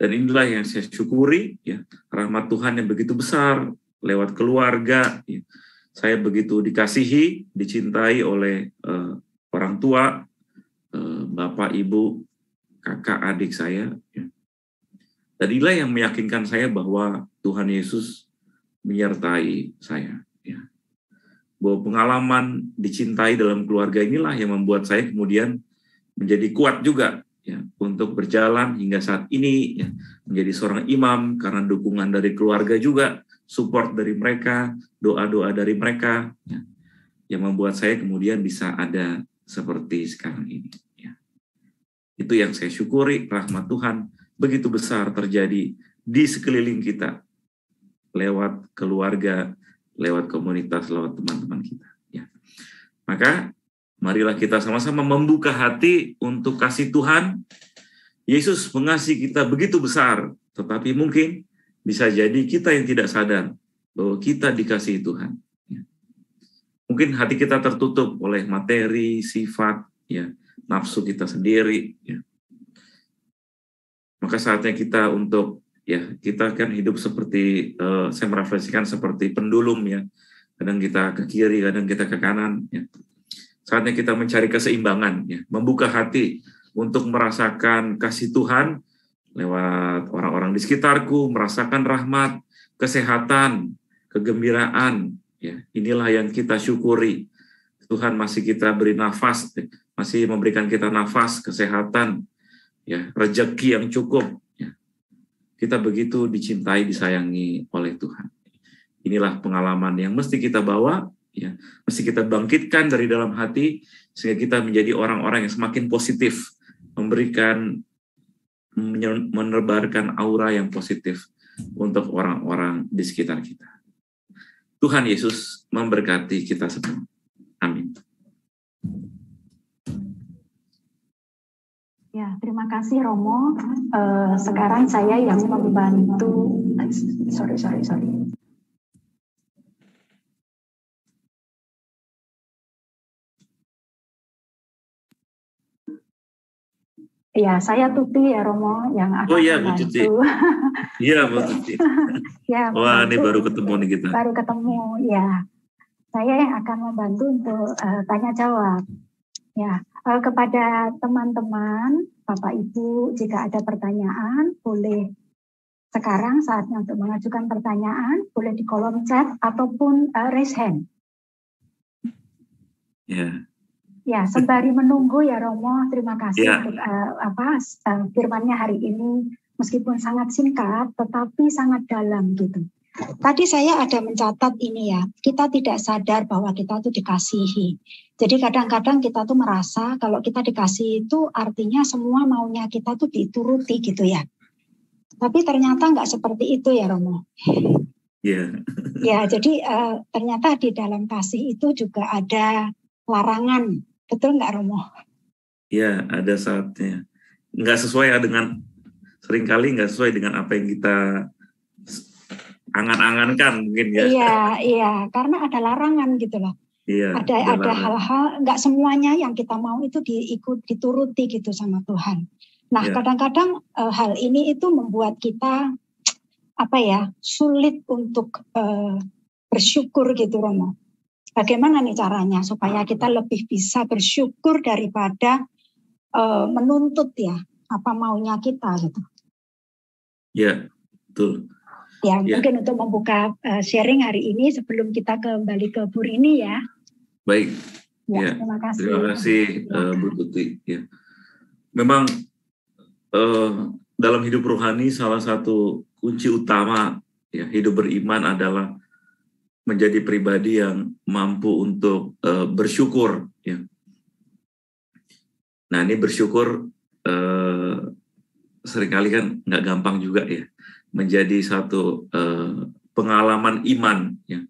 Dan inilah yang saya syukuri, ya, rahmat Tuhan yang begitu besar lewat keluarga. Ya. Saya begitu dikasihi, dicintai oleh orang tua, bapak, ibu, kakak, adik saya. Ya. Dan inilah yang meyakinkan saya bahwa Tuhan Yesus menyertai saya. Ya. Bahwa pengalaman dicintai dalam keluarga inilah yang membuat saya kemudian menjadi kuat juga, ya, untuk berjalan hingga saat ini, ya, menjadi seorang imam karena dukungan dari keluarga juga, support dari mereka, doa-doa dari mereka, ya, yang membuat saya kemudian bisa ada seperti sekarang ini. Ya. Itu yang saya syukuri, rahmat Tuhan begitu besar terjadi di sekeliling kita, lewat keluarga, lewat komunitas, lewat teman-teman kita. Ya. Maka marilah kita sama-sama membuka hati untuk kasih Tuhan. Yesus mengasihi kita begitu besar, tetapi mungkin bisa jadi kita yang tidak sadar bahwa kita dikasihi Tuhan. Ya. Mungkin hati kita tertutup oleh materi, sifat, ya, nafsu kita sendiri. Ya. Maka saatnya kita untuk, ya, kita kan hidup seperti, saya merefleksikan seperti pendulum, ya. Kadang kita ke kiri, kadang kita ke kanan. Ya. Saatnya kita mencari keseimbangan, ya. Membuka hati untuk merasakan kasih Tuhan lewat orang-orang di sekitarku, merasakan rahmat, kesehatan, kegembiraan. Ya. Inilah yang kita syukuri. Tuhan masih kita beri nafas, masih memberikan kita nafas, kesehatan, ya, rezeki yang cukup. Ya. Kita begitu dicintai, disayangi oleh Tuhan. Inilah pengalaman yang mesti kita bawa, ya, mesti kita bangkitkan dari dalam hati sehingga kita menjadi orang-orang yang semakin positif, menebarkan aura yang positif untuk orang-orang di sekitar kita. Tuhan Yesus memberkati kita semua. Amin. Ya, terima kasih Romo. Sekarang saya yang membantu. Sorry. Ya, saya Tuti ya Romo yang akan Bu Tuti. Iya, Bu Tuti. Ya, wah, ini baru ketemu nih kita. Baru ketemu, ya. Saya yang akan membantu untuk tanya jawab. Ya, kepada teman-teman, Bapak Ibu, jika ada pertanyaan, boleh sekarang saatnya untuk mengajukan pertanyaan, boleh di kolom chat ataupun raise hand. Ya. Ya, sembari menunggu ya Romo, terima kasih ya. untuk firman-Nya hari ini, meskipun sangat singkat, tetapi sangat dalam gitu. Tadi saya ada mencatat ini ya, kita tidak sadar bahwa kita tuh dikasihi. Jadi kadang-kadang kita tuh merasa kalau kita dikasihi itu artinya semua maunya kita tuh dituruti gitu ya. Tapi ternyata nggak seperti itu ya Romo. Iya. Ya, jadi ternyata di dalam kasih itu juga ada larangan. Betul nggak Romo? Iya, ada saatnya. Nggak sesuai dengan, seringkali nggak sesuai dengan apa yang kita angan-angankan mungkin ya. Iya, karena ada larangan gitu loh. Iya. Ada hal-hal, nggak semuanya yang kita mau itu dituruti gitu sama Tuhan. Nah, kadang-kadang hal ini itu membuat kita sulit untuk bersyukur gitu Romo. Bagaimana nih caranya supaya kita lebih bisa bersyukur daripada menuntut ya apa maunya kita gitu. Ya, betul. Ya, mungkin untuk membuka sharing hari ini sebelum kita kembali ke Bu Rini ya. Baik. Ya, terima kasih. Terima kasih Bu Tuti. Ya. Memang dalam hidup rohani salah satu kunci utama ya hidup beriman adalah menjadi pribadi yang mampu untuk bersyukur. Ya. Nah, ini bersyukur seringkali kan nggak gampang juga ya, menjadi satu pengalaman iman. Ya.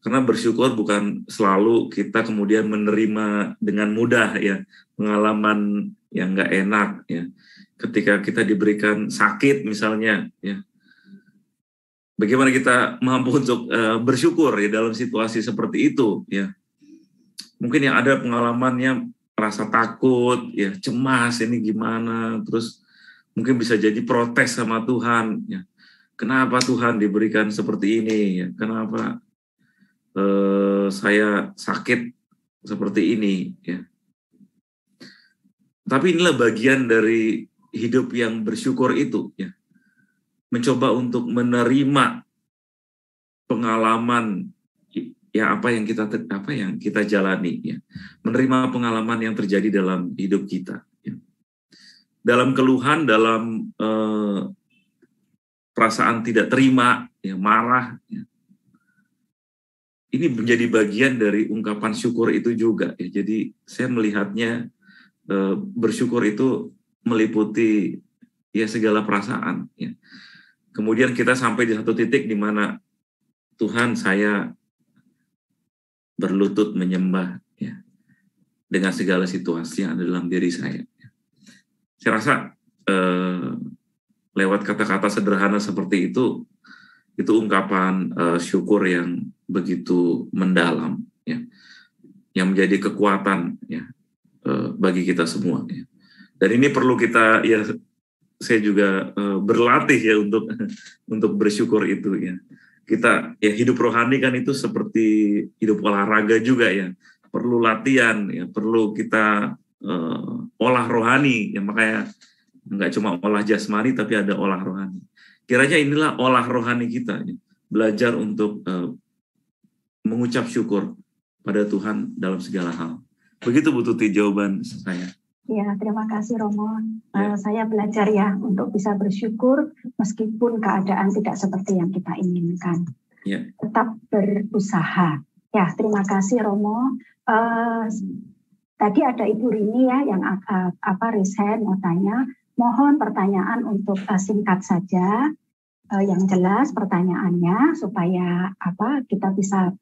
Karena bersyukur bukan selalu kita kemudian menerima dengan mudah ya pengalaman yang nggak enak ya. Ketika kita diberikan sakit misalnya ya. Bagaimana kita mampu untuk bersyukur ya dalam situasi seperti itu ya. Mungkin yang ada pengalamannya rasa takut ya, cemas ini gimana, terus mungkin bisa jadi protes sama Tuhan, ya. Kenapa Tuhan diberikan seperti ini, ya? Kenapa saya sakit seperti ini, ya. Tapi inilah bagian dari hidup yang bersyukur itu, ya. Mencoba untuk menerima pengalaman ya apa yang kita jalani, ya. Menerima pengalaman yang terjadi dalam hidup kita, ya. Dalam keluhan, dalam perasaan tidak terima, ya, marah, ya. Ini menjadi bagian dari ungkapan syukur itu juga, ya. Jadi saya melihatnya bersyukur itu meliputi ya segala perasaan, ya. Kemudian kita sampai di satu titik di mana Tuhan, saya berlutut menyembah, ya, dengan segala situasi yang ada dalam diri saya. Saya rasa lewat kata-kata sederhana seperti itu ungkapan syukur yang begitu mendalam, ya, yang menjadi kekuatan, ya, bagi kita semua, ya. Dan ini perlu kita, ya, saya juga berlatih, ya, untuk bersyukur itu, ya. Kita, ya, hidup rohani kan itu seperti hidup olahraga juga, ya, perlu latihan, ya, perlu kita olah rohani, ya, makanya nggak cuma olah jasmani tapi ada olah rohani. Kiranya inilah olah rohani kita, ya, belajar untuk mengucap syukur pada Tuhan dalam segala hal. Begitu Bu Tuti jawaban saya. Ya, terima kasih Romo. Ya. Saya belajar ya untuk bisa bersyukur meskipun keadaan tidak seperti yang kita inginkan. Ya. Tetap berusaha. Ya, terima kasih Romo. Tadi ada Ibu Rini ya yang resign mau tanya. Mohon pertanyaan untuk singkat saja, yang jelas pertanyaannya supaya kita bisa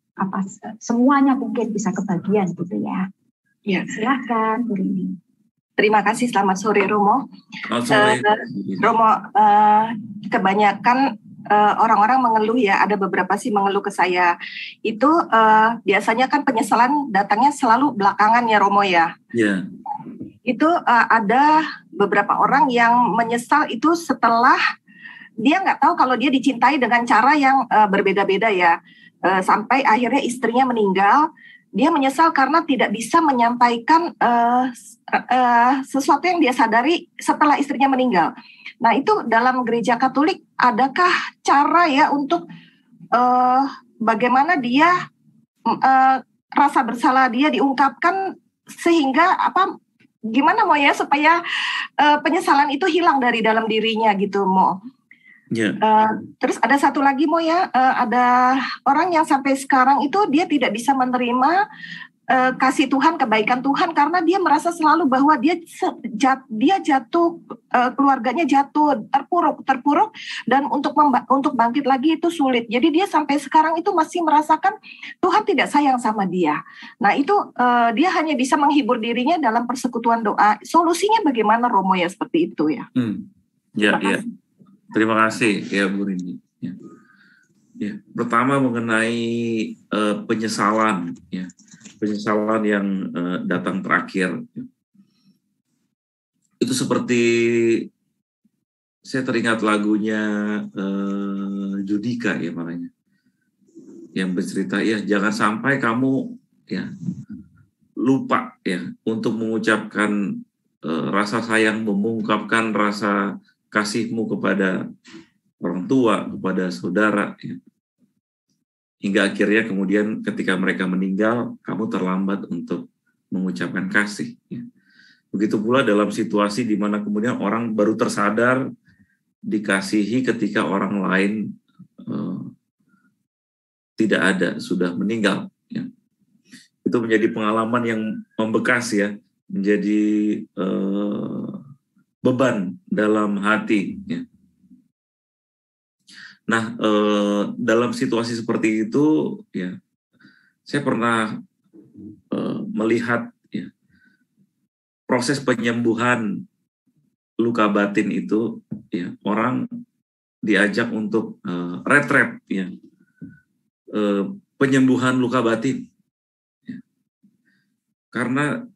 semuanya mungkin bisa kebagian gitu ya. Ya. Silakan Bu Rini. Terima kasih, selamat sore Romo. Selamat sore. Romo, kebanyakan orang-orang mengeluh ya, ada beberapa sih mengeluh ke saya. Itu biasanya kan penyesalan datangnya selalu belakangan ya Romo ya. Ya. Itu ada beberapa orang yang menyesal itu setelah dia nggak tahu kalau dia dicintai dengan cara yang berbeda-beda ya. Sampai akhirnya istrinya meninggal. Dia menyesal karena tidak bisa menyampaikan sesuatu yang dia sadari setelah istrinya meninggal. Nah itu dalam gereja Katolik adakah cara ya untuk bagaimana dia rasa bersalah dia diungkapkan sehingga gimana mau ya supaya penyesalan itu hilang dari dalam dirinya gitu Mo. Yeah. Terus ada satu lagi Mo ya, ada orang yang sampai sekarang itu dia tidak bisa menerima kasih Tuhan, kebaikan Tuhan karena dia merasa selalu bahwa dia jatuh, keluarganya jatuh, terpuruk dan untuk bangkit lagi itu sulit. Jadi dia sampai sekarang itu masih merasakan Tuhan tidak sayang sama dia. Nah itu dia hanya bisa menghibur dirinya dalam persekutuan doa. Solusinya bagaimana Romo ya seperti itu ya? Ya. Terima kasih ya Bu Rini. Ya. Pertama mengenai penyesalan, ya. Penyesalan yang datang terakhir. Itu seperti saya teringat lagunya Judika ya makanya. Yang bercerita ya jangan sampai kamu ya lupa ya untuk mengucapkan rasa sayang, mengungkapkan rasa kasihmu kepada orang tua, kepada saudara, ya. Hingga akhirnya kemudian ketika mereka meninggal, kamu terlambat untuk mengucapkan kasih. Ya. Begitu pula dalam situasi di mana kemudian orang baru tersadar dikasihi ketika orang lain tidak ada, sudah meninggal. Ya. Itu menjadi pengalaman yang membekas ya, menjadi beban dalam hati. Ya. Nah, dalam situasi seperti itu, ya, saya pernah melihat ya, proses penyembuhan luka batin itu, ya, orang diajak untuk retret, ya, penyembuhan luka batin, ya. Karena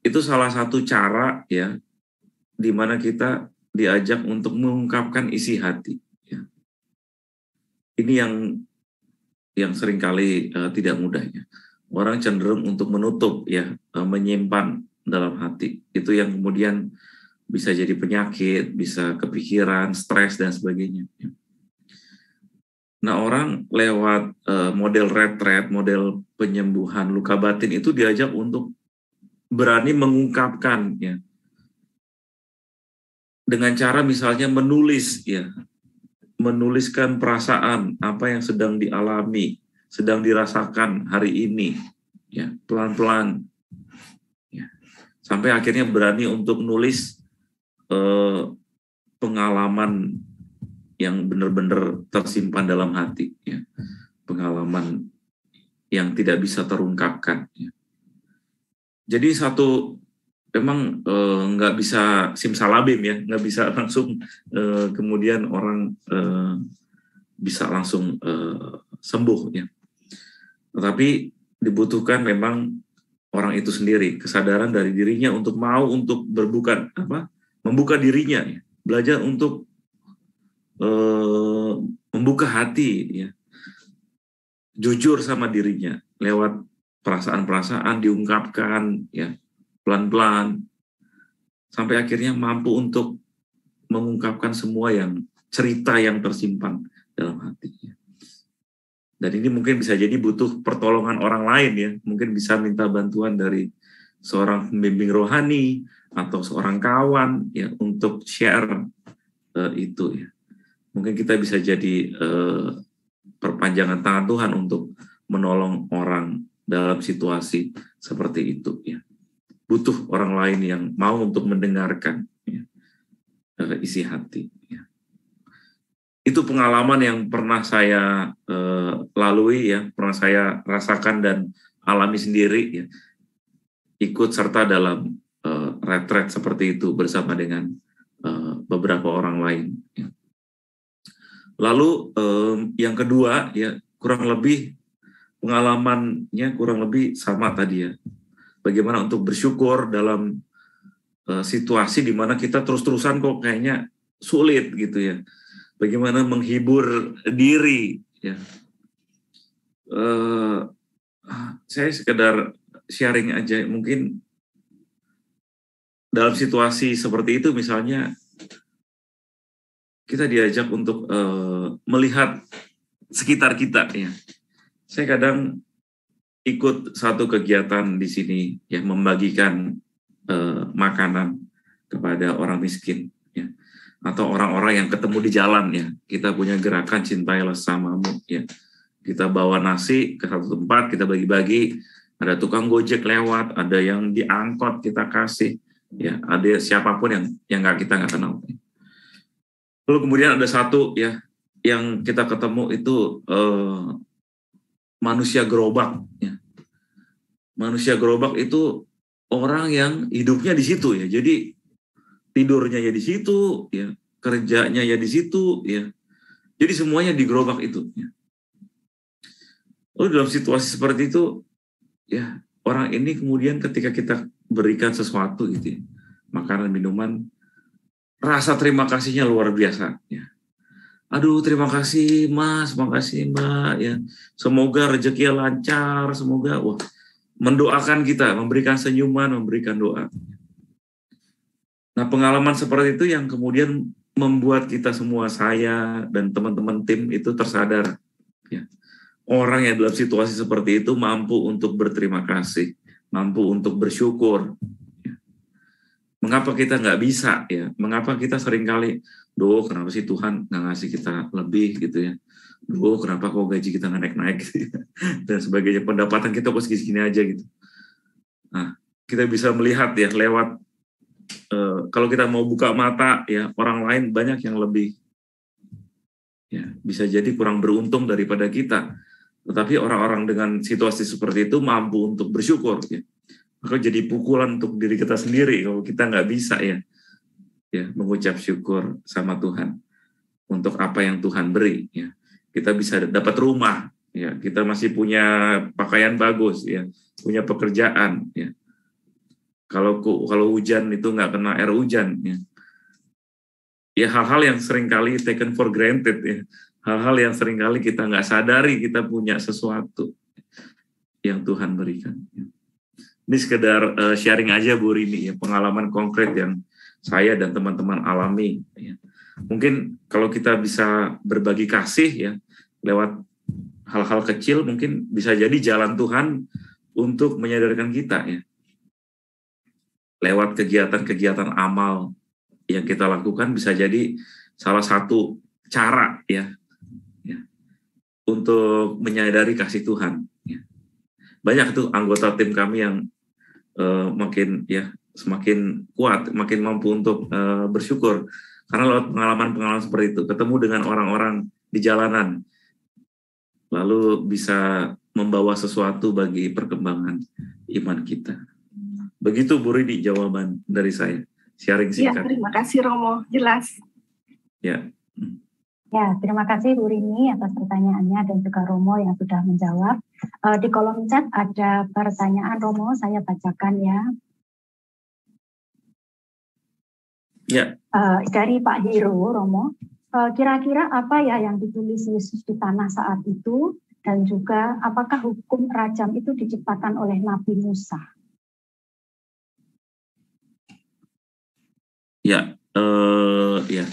itu salah satu cara, ya, di mana kita diajak untuk mengungkapkan isi hati. Ya. Ini yang seringkali tidak mudah. Ya. Orang cenderung untuk menutup, ya, menyimpan dalam hati. Itu yang kemudian bisa jadi penyakit, bisa kepikiran, stres dan sebagainya. Ya. Nah, orang lewat model retret, model penyembuhan luka batin itu diajak untuk berani mengungkapkan, ya, dengan cara misalnya menulis, ya, menuliskan perasaan apa yang sedang dialami, sedang dirasakan hari ini, ya, pelan-pelan, ya, sampai akhirnya berani untuk nulis pengalaman yang benar-benar tersimpan dalam hati, ya, pengalaman yang tidak bisa terungkapkan. Ya. Jadi memang nggak bisa simsalabim, ya, nggak bisa langsung kemudian orang bisa langsung sembuh, ya. Tetapi dibutuhkan memang orang itu sendiri, kesadaran dari dirinya untuk mau untuk membuka dirinya, ya, belajar untuk membuka hati, ya, jujur sama dirinya lewat perasaan-perasaan diungkapkan, ya, pelan-pelan sampai akhirnya mampu untuk mengungkapkan semua cerita yang tersimpan dalam hatinya. Dan ini mungkin bisa jadi butuh pertolongan orang lain, ya, mungkin bisa minta bantuan dari seorang pembimbing rohani atau seorang kawan, ya, untuk share itu, ya. Mungkin kita bisa jadi perpanjangan tangan Tuhan untuk menolong orang dalam situasi seperti itu, ya. Butuh orang lain yang mau untuk mendengarkan, ya, isi hati, ya. Itu pengalaman yang pernah saya lalui, ya, pernah saya rasakan dan alami sendiri, ya. Ikut serta dalam retret seperti itu bersama dengan beberapa orang lain, ya. Lalu yang kedua, ya, kurang lebih pengalamannya kurang lebih sama tadi, ya. Bagaimana untuk bersyukur dalam situasi di mana kita terus-terusan kok kayaknya sulit, gitu, ya. Bagaimana menghibur diri, ya. Saya sekedar sharing aja, mungkin dalam situasi seperti itu misalnya kita diajak untuk melihat sekitar kita, ya. Saya kadang ikut satu kegiatan di sini, ya, membagikan makanan kepada orang miskin, ya, atau orang-orang yang ketemu di jalan, ya. Kita punya gerakan cintailah sesamamu, ya. Kita bawa nasi ke satu tempat, kita bagi-bagi. Ada tukang gojek lewat, ada yang diangkot kita kasih, ya. Ada siapapun yang kita nggak kenal. Lalu kemudian ada satu, ya, yang kita ketemu itu manusia gerobak, ya. Manusia gerobak itu orang yang hidupnya di situ, ya. Jadi tidurnya ya di situ, ya, kerjanya ya di situ, ya. Jadi semuanya di gerobak itu, ya. Lalu dalam situasi seperti itu, ya, orang ini kemudian ketika kita berikan sesuatu, gitu, ya, makanan, minuman, rasa terima kasihnya luar biasa, ya. Aduh, terima kasih Mas, makasih Mbak, ya. Semoga rezekinya lancar, semoga, wah, mendoakan kita, memberikan senyuman, memberikan doa. Nah, pengalaman seperti itu yang kemudian membuat kita semua, saya dan teman-teman tim itu tersadar, ya. Orang yang dalam situasi seperti itu mampu untuk berterima kasih, mampu untuk bersyukur. Mengapa kita nggak bisa, ya? Mengapa kita seringkali, kenapa sih Tuhan nggak ngasih kita lebih, gitu, ya? Kenapa kok gaji kita nggak naik-naik, gitu, ya? Dan sebagainya, pendapatan kita kok segini aja, gitu. Nah, kita bisa melihat, ya, lewat kalau kita mau buka mata, ya, orang lain banyak yang lebih, ya, bisa jadi kurang beruntung daripada kita. Tetapi orang-orang dengan situasi seperti itu mampu untuk bersyukur, ya. Maka jadi pukulan untuk diri kita sendiri kalau kita nggak bisa, ya, mengucap syukur sama Tuhan untuk apa yang Tuhan beri, ya. Kita bisa dapat rumah, ya, kita masih punya pakaian bagus, ya, punya pekerjaan, ya. Kalau hujan itu nggak kena air hujan, ya. ya hal-hal yang seringkali taken for granted ya. Hal-hal yang seringkali kita nggak sadari kita punya sesuatu yang Tuhan berikan. Ini sekedar sharing aja Bu Rini ya, pengalaman konkret yang saya dan teman-teman alami ya. Mungkin kalau kita bisa berbagi kasih ya lewat hal-hal kecil, mungkin bisa jadi jalan Tuhan untuk menyadarkan kita ya. Lewat kegiatan-kegiatan amal yang kita lakukan bisa jadi salah satu cara ya untuk menyadari kasih Tuhan. Ya. Banyak tuh anggota tim kami yang makin ya semakin kuat, makin mampu untuk bersyukur karena lewat pengalaman-pengalaman seperti itu, ketemu dengan orang-orang di jalanan, lalu bisa membawa sesuatu bagi perkembangan iman kita. Begitu Bu Ridi jawaban dari saya, sharing singkat. Ya, terima kasih Romo, jelas. Ya. Ya, terima kasih Bu Rini atas pertanyaannya dan juga Romo yang sudah menjawab. Di kolom chat ada pertanyaan Romo, saya bacakan ya. Ya. Dari Pak Hiro, Romo, kira-kira apa ya yang ditulis Yesus di tanah saat itu, dan juga apakah hukum rajam itu diciptakan oleh Nabi Musa? Ya, ya.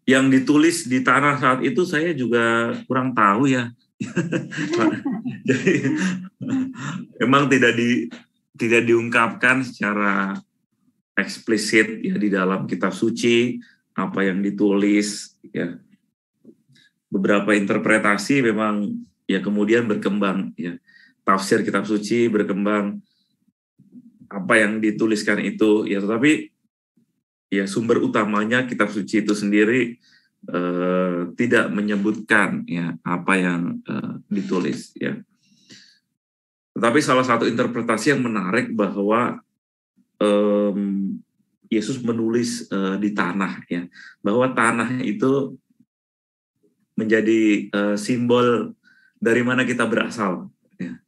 Yang ditulis di tanah saat itu saya juga kurang tahu ya. Jadi memang tidak diungkapkan secara eksplisit ya di dalam kitab suci apa yang ditulis ya. Beberapa interpretasi memang ya kemudian berkembang ya. Tafsir kitab suci berkembang, apa yang dituliskan itu ya, tetapi ya sumber utamanya kitab suci itu sendiri tidak menyebutkan ya apa yang ditulis ya. Tetapi salah satu interpretasi yang menarik bahwa Yesus menulis di tanah ya, bahwa tanah itu menjadi simbol dari mana kita berasal ya.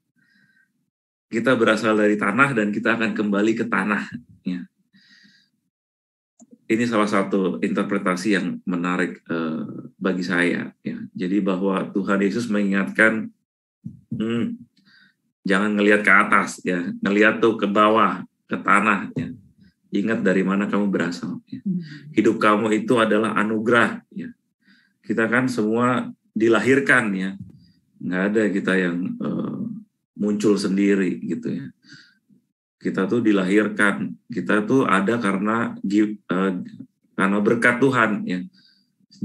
Kita berasal dari tanah dan kita akan kembali ke tanah ya. Ini salah satu interpretasi yang menarik bagi saya ya. Jadi bahwa Tuhan Yesus mengingatkan jangan ngelihat ke atas ya, ngelihat tuh ke bawah, ke tanah ya. Ingat dari mana kamu berasal ya. Hidup kamu itu adalah anugerah ya. Kita kan semua dilahirkan ya. Nggak ada kita yang muncul sendiri gitu ya. Kita tuh dilahirkan, kita tuh ada karena berkat Tuhan ya.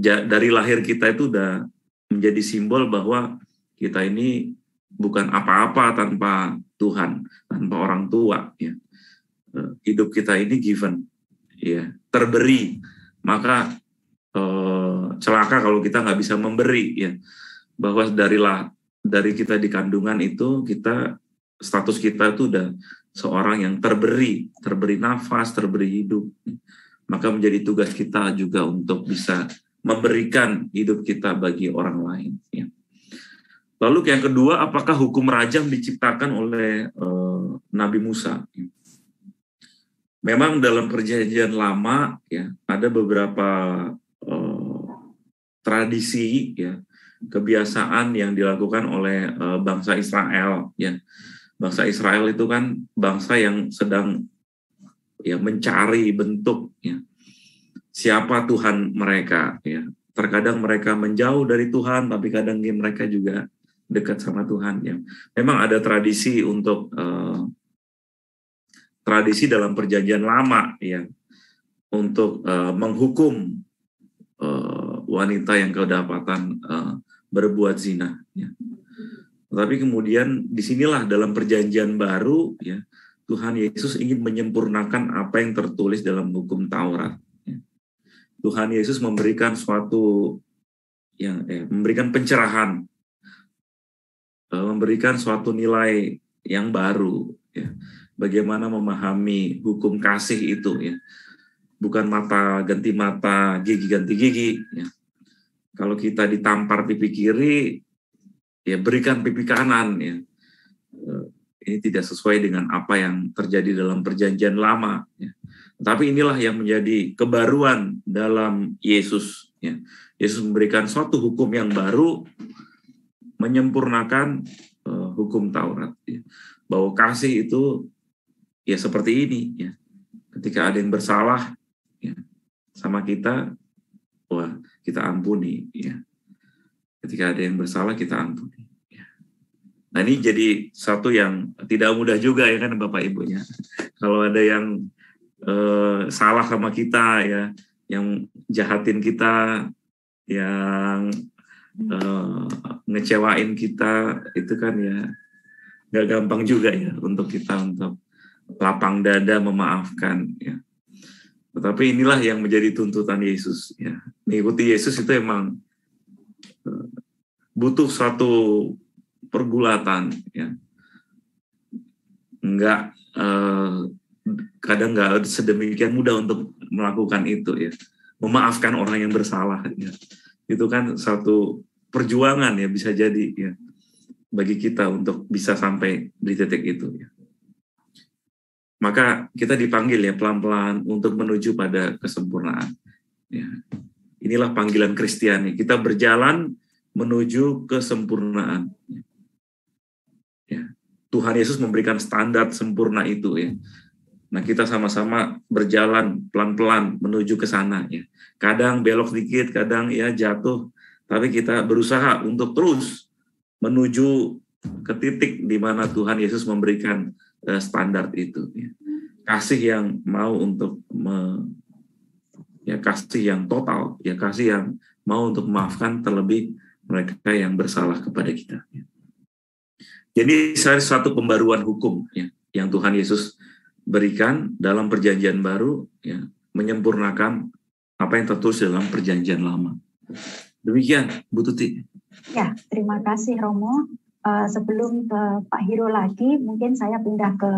Dari lahir kita itu udah menjadi simbol bahwa kita ini bukan apa-apa tanpa Tuhan, tanpa orang tua ya. Hidup kita ini given ya, terberi. Maka celaka kalau kita nggak bisa memberi ya. Bahwa dari kita di kandungan itu status kita itu udah seorang yang terberi nafas, terberi hidup. Maka menjadi tugas kita juga untuk bisa memberikan hidup kita bagi orang lain. Ya. Lalu yang kedua, apakah hukum rajam diciptakan oleh Nabi Musa? Memang dalam perjanjian lama ya ada beberapa tradisi ya, kebiasaan yang dilakukan oleh bangsa Israel ya. Bangsa Israel itu kan bangsa yang sedang ya mencari bentuk ya siapa Tuhan mereka ya. Terkadang mereka menjauh dari Tuhan, tapi kadang mereka juga dekat sama Tuhan ya. Memang ada tradisi untuk tradisi dalam perjanjian lama ya untuk menghukum wanita yang kedapatan berbuat zina ya. Tapi kemudian disinilah dalam perjanjian baru ya Tuhan Yesus ingin menyempurnakan apa yang tertulis dalam hukum Taurat. Ya. Tuhan Yesus memberikan suatu yang memberikan pencerahan, memberikan suatu nilai yang baru. Ya. Bagaimana memahami hukum kasih itu ya, bukan mata ganti mata, gigi ganti gigi. Ya. Kalau kita ditampar pipi kiri, ya berikan pipi kanan ya. Ini tidak sesuai dengan apa yang terjadi dalam perjanjian lama ya. Tapi inilah yang menjadi kebaruan dalam Yesus. Ya. Yesus memberikan suatu hukum yang baru, menyempurnakan hukum Taurat. Ya. Bahwa kasih itu ya seperti ini. Ya. Ketika ada yang bersalah ya, sama kita, wah kita ampuni. Ya. Ketika ada yang bersalah kita ampuni. Ya. Nah ini jadi satu yang tidak mudah juga ya kan Bapak Ibunya. Kalau ada yang salah sama kita ya, yang jahatin kita, yang ngecewain kita, itu kan ya nggak gampang juga ya untuk kita untuk lapang dada memaafkan ya. Tetapi inilah yang menjadi tuntutan Yesus ya. Mengikuti Yesus itu emang butuh suatu pergulatan ya. Kadang nggak sedemikian mudah untuk melakukan itu ya, memaafkan orang yang bersalah ya. Itu kan satu perjuangan ya, bisa jadi ya bagi kita untuk bisa sampai di titik itu ya. Maka kita dipanggil ya pelan-pelan untuk menuju pada kesempurnaan ya. Inilah panggilan Kristiani, kita berjalan menuju kesempurnaan ya. Tuhan Yesus memberikan standar sempurna itu ya. Nah kita sama-sama berjalan pelan-pelan menuju ke sana ya. Kadang belok sedikit, kadang ya jatuh, tapi kita berusaha untuk terus menuju ke titik di mana Tuhan Yesus memberikan standar itu ya. Kasih yang mau untuk kasih yang total ya, kasih yang mau untuk memaafkan terlebih mereka yang bersalah kepada kita ya. Jadi satu pembaruan hukum ya yang Tuhan Yesus berikan dalam perjanjian baru ya, menyempurnakan apa yang tertulis dalam perjanjian lama. Demikian Bu Tuti. Ya, terima kasih Romo. Sebelum ke Pak Hiro lagi, mungkin saya pindah ke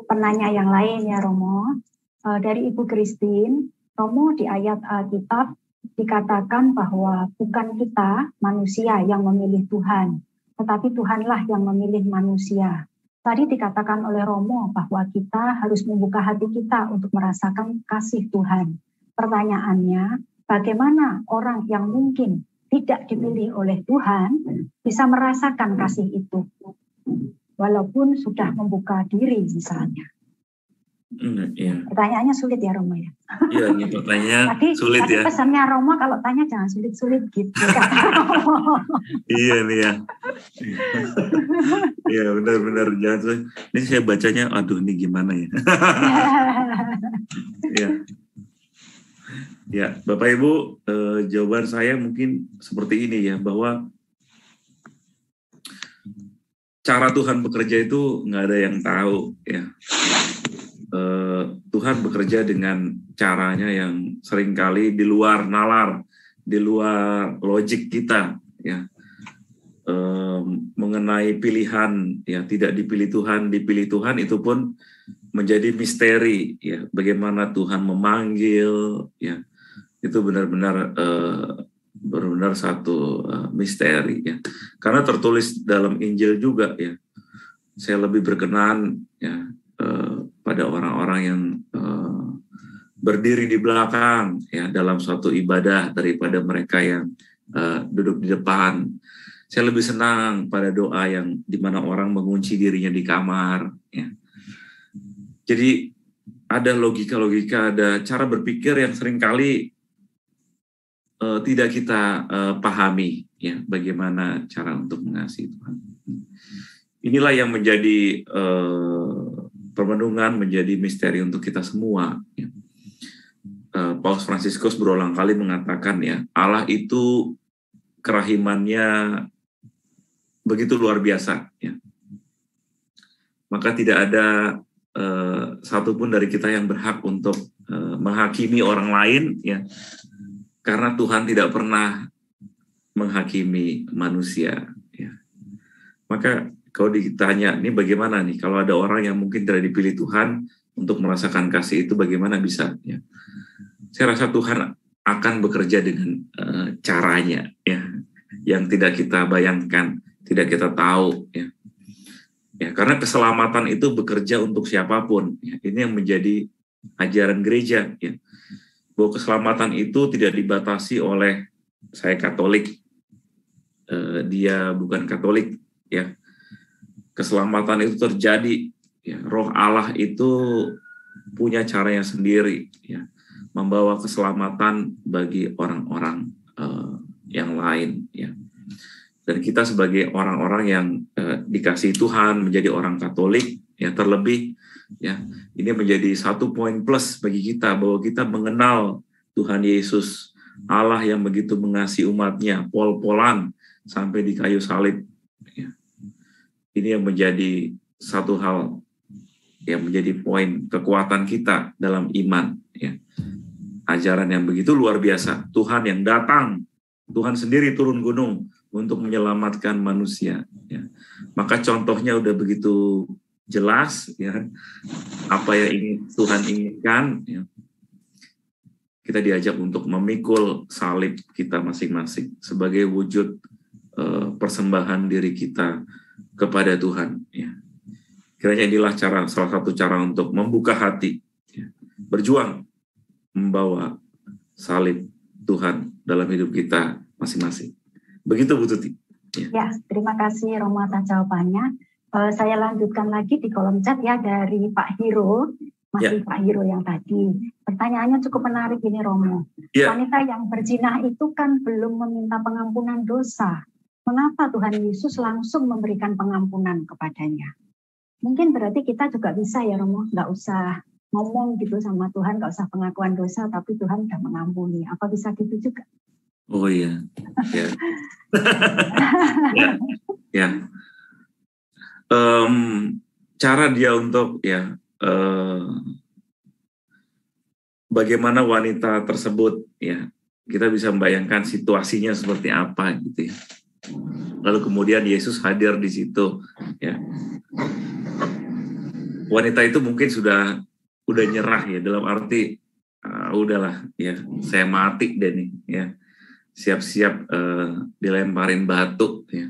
penanya yang lain ya Romo. Dari Ibu Christine, Romo di ayat Alkitab dikatakan bahwa bukan kita manusia yang memilih Tuhan, tetapi Tuhanlah yang memilih manusia. Tadi dikatakan oleh Romo bahwa kita harus membuka hati kita untuk merasakan kasih Tuhan. Pertanyaannya, bagaimana orang yang mungkin tidak dipilih oleh Tuhan bisa merasakan kasih itu, walaupun sudah membuka diri misalnya? Iya. Pertanyaannya sulit ya Romo ya? Iya, ini pertanyaan sulit ya. Pesannya Romo kalau tanya jangan sulit-sulit gitu. Iya nih ya. Iya benar-benar jangan sulit. Ini saya bacanya, aduh ini gimana ya? Iya. Ya, Bapak Ibu, jawaban saya mungkin seperti ini ya, bahwa cara Tuhan bekerja itu nggak ada yang tahu ya. Tuhan bekerja dengan caranya yang seringkali di luar nalar, di luar logik kita ya. Mengenai pilihan ya, tidak dipilih Tuhan, dipilih Tuhan, itu pun menjadi misteri ya, bagaimana Tuhan memanggil ya, itu benar-benar benar-benar satu misteri ya, karena tertulis dalam Injil juga ya. Saya lebih berkenan ya pada orang-orang yang berdiri di belakang ya dalam suatu ibadah daripada mereka yang duduk di depan. Saya lebih senang pada doa yang dimana orang mengunci dirinya di kamar ya. Jadi ada logika-logika, ada cara berpikir yang seringkali tidak kita pahami ya, bagaimana cara untuk mengasihi Tuhan. Inilah yang menjadi permenungan, menjadi misteri untuk kita semua ya. Paus Fransiskus berulang kali mengatakan ya, Allah itu kerahimannya begitu luar biasa ya. Maka tidak ada satupun dari kita yang berhak untuk menghakimi orang lain ya, karena Tuhan tidak pernah menghakimi manusia ya. Maka kalau ditanya ini bagaimana nih kalau ada orang yang mungkin tidak dipilih Tuhan untuk merasakan kasih itu, bagaimana bisa ya? Saya rasa Tuhan akan bekerja dengan caranya ya, yang tidak kita bayangkan, tidak kita tahu ya. Ya, karena keselamatan itu bekerja untuk siapapun ya. Ini yang menjadi ajaran gereja, ya, bahwa keselamatan itu tidak dibatasi oleh saya Katolik, dia bukan Katolik, ya. Keselamatan itu terjadi, ya. Roh Allah itu punya caranya sendiri, ya, membawa keselamatan bagi orang-orang yang lain, ya. Dan kita sebagai orang-orang yang dikasihi Tuhan menjadi orang Katolik, ya, terlebih, ya, ini menjadi satu poin plus bagi kita bahwa kita mengenal Tuhan Yesus, Allah yang begitu mengasihi umatnya, pol-polan sampai di kayu salib, ya. Ini yang menjadi satu hal yang menjadi poin kekuatan kita dalam iman, ya. Ajaran yang begitu luar biasa, Tuhan yang datang, Tuhan sendiri turun gunung untuk menyelamatkan manusia, ya. Maka contohnya udah begitu jelas, ya, apa yang Tuhan inginkan, ya. Kita diajak untuk memikul salib kita masing-masing sebagai wujud persembahan diri kita kepada Tuhan, ya. Kiranya inilah salah satu cara untuk membuka hati, ya, berjuang membawa salib Tuhan dalam hidup kita masing-masing. Begitu Bu Tuti. Ya, terima kasih Romo atas jawabannya. Saya lanjutkan lagi di kolom chat ya dari Pak Hiro, masih ya. Pak Hiro yang tadi. Pertanyaannya cukup menarik ini Romo. Ya. Wanita yang berzina itu kan belum meminta pengampunan dosa. Mengapa Tuhan Yesus langsung memberikan pengampunan kepadanya? Mungkin berarti kita juga bisa ya Romo, nggak usah ngomong gitu sama Tuhan, nggak usah pengakuan dosa, tapi Tuhan sudah mengampuni. Apa bisa gitu juga? Oh iya, ya. Ya. Cara dia untuk, ya, bagaimana wanita tersebut, ya, kita bisa membayangkan situasinya seperti apa gitu ya. Lalu kemudian Yesus hadir di situ, ya. Wanita itu mungkin udah nyerah ya, dalam arti udahlah ya, saya mati deh nih, ya. Siap-siap dilemparin batu, ya.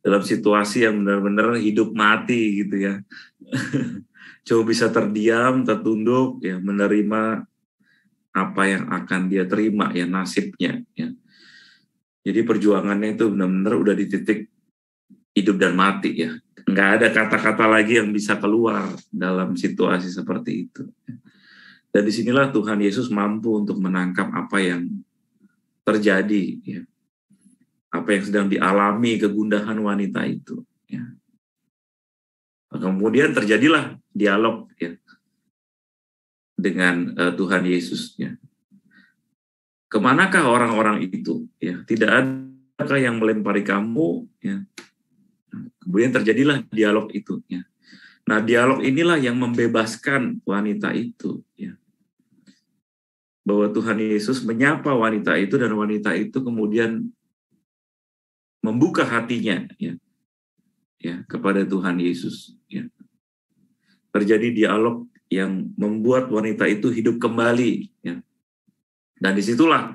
Dalam situasi yang benar-benar hidup mati gitu ya. Coba bisa terdiam, tertunduk, ya, menerima apa yang akan dia terima, ya, nasibnya, ya. Jadi perjuangannya itu benar-benar udah di titik hidup dan mati, ya. Nggak ada kata-kata lagi yang bisa keluar dalam situasi seperti itu. Dan disinilah Tuhan Yesus mampu untuk menangkap apa yang terjadi, ya. Apa yang sedang dialami kegundahan wanita itu, ya. Kemudian terjadilah dialog, ya, dengan Tuhan Yesus, ya. Kemanakah orang-orang itu, ya? Tidak adakah yang melempari kamu, ya? Kemudian terjadilah dialog itu, ya. Nah, dialog inilah yang membebaskan wanita itu, ya. Bahwa Tuhan Yesus menyapa wanita itu dan wanita itu kemudian membuka hatinya, ya, ya, kepada Tuhan Yesus, ya. Terjadi dialog yang membuat wanita itu hidup kembali, ya. Dan disitulah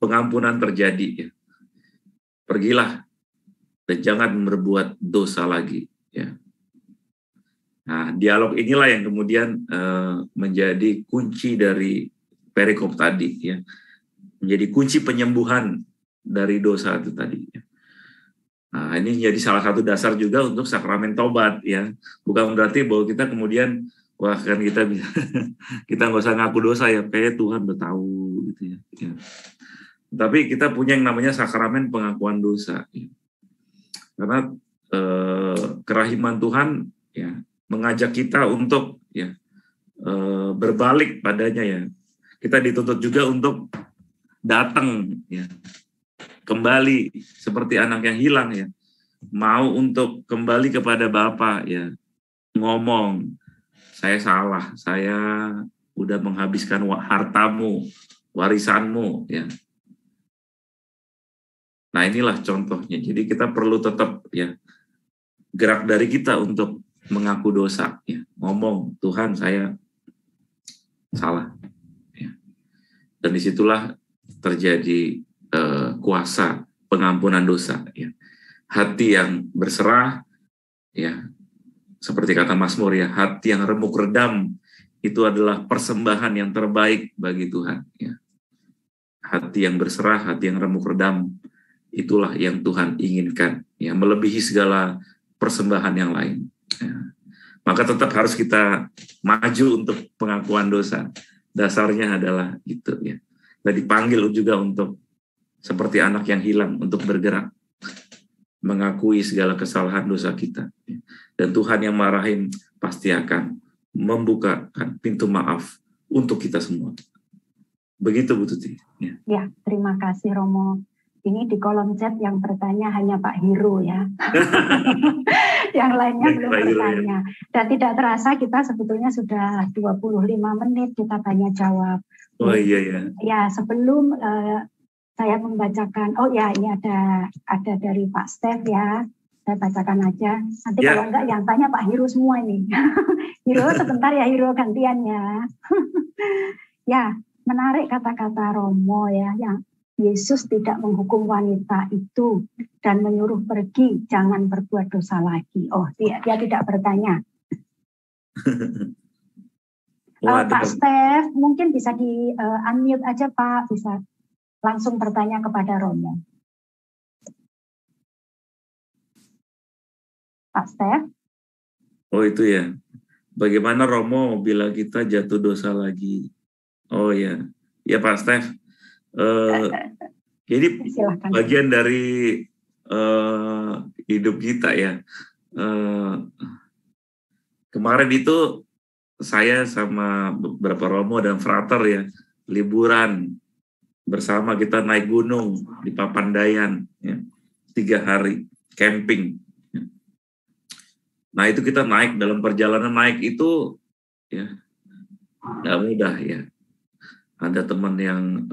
pengampunan terjadi, ya. Pergilah dan jangan berbuat dosa lagi, ya. Nah, dialog inilah yang kemudian menjadi kunci dari perikop tadi, ya. Menjadi kunci penyembuhan dari dosa itu tadi, ya. Nah, ini jadi salah satu dasar juga untuk sakramen tobat, ya. Bukan berarti bahwa kita kemudian, wah kan kita bisa, kita nggak usah ngaku dosa ya, kayak Tuhan udah tahu gitu ya. Ya. Tapi kita punya yang namanya sakramen pengakuan dosa, ya. Karena kerahiman Tuhan, ya, mengajak kita untuk, ya, berbalik padanya, ya. Kita dituntut juga untuk datang, ya, kembali seperti anak yang hilang, ya, mau untuk kembali kepada Bapa, ya, ngomong, saya salah, saya udah menghabiskan hartamu, warisanmu, ya. Nah, inilah contohnya. Jadi kita perlu tetap, ya, gerak dari kita untuk mengaku dosa, ya, ngomong, Tuhan saya salah, ya. Dan disitulah terjadi kuasa pengampunan dosa, ya. Hati yang berserah, ya, seperti kata Mazmur, ya, hati yang remuk redam itu adalah persembahan yang terbaik bagi Tuhan. Ya. Hati yang berserah, hati yang remuk redam, itulah yang Tuhan inginkan. Ya, melebihi segala persembahan yang lain. Ya. Maka tetap harus kita maju untuk pengakuan dosa. Dasarnya adalah itu. Ya. Kita dipanggil juga untuk seperti anak yang hilang, untuk bergerak, mengakui segala kesalahan dosa kita. Ya. Dan Tuhan yang marahin pasti akan membukakan pintu maaf untuk kita semua. Begitu Bu Tuti. Ya. Ya, terima kasih Romo. Ini di kolom chat yang bertanya hanya Pak Hiro ya. Yang lainnya belum bertanya. Dan tidak terasa kita sebetulnya sudah 25 menit kita tanya jawab. Oh iya ya. Ya, sebelum saya membacakan, oh ya ini ada dari Pak Steph ya. Saya bacakan aja. Nanti ya. Kalau enggak yang tanya Pak Hiro semua ini. Hiro sebentar ya, Hiro gantiannya. Ya, menarik kata-kata Romo ya, yang Yesus tidak menghukum wanita itu dan menyuruh pergi, jangan berbuat dosa lagi. Oh, dia tidak bertanya. Pak Steph, mungkin bisa di unmute aja Pak, bisa langsung bertanya kepada Romo. Pak Steph? Oh itu ya. Bagaimana Romo bila kita jatuh dosa lagi? Oh ya. Ya Pak Steph. Jadi Silakan. bagian dari hidup kita ya. Kemarin itu saya sama beberapa Romo dan Frater ya liburan bersama, kita naik gunung di Papandayan ya, 3 hari camping. Nah itu kita naik, dalam perjalanan naik itu ya nggak mudah ya. Ada teman yang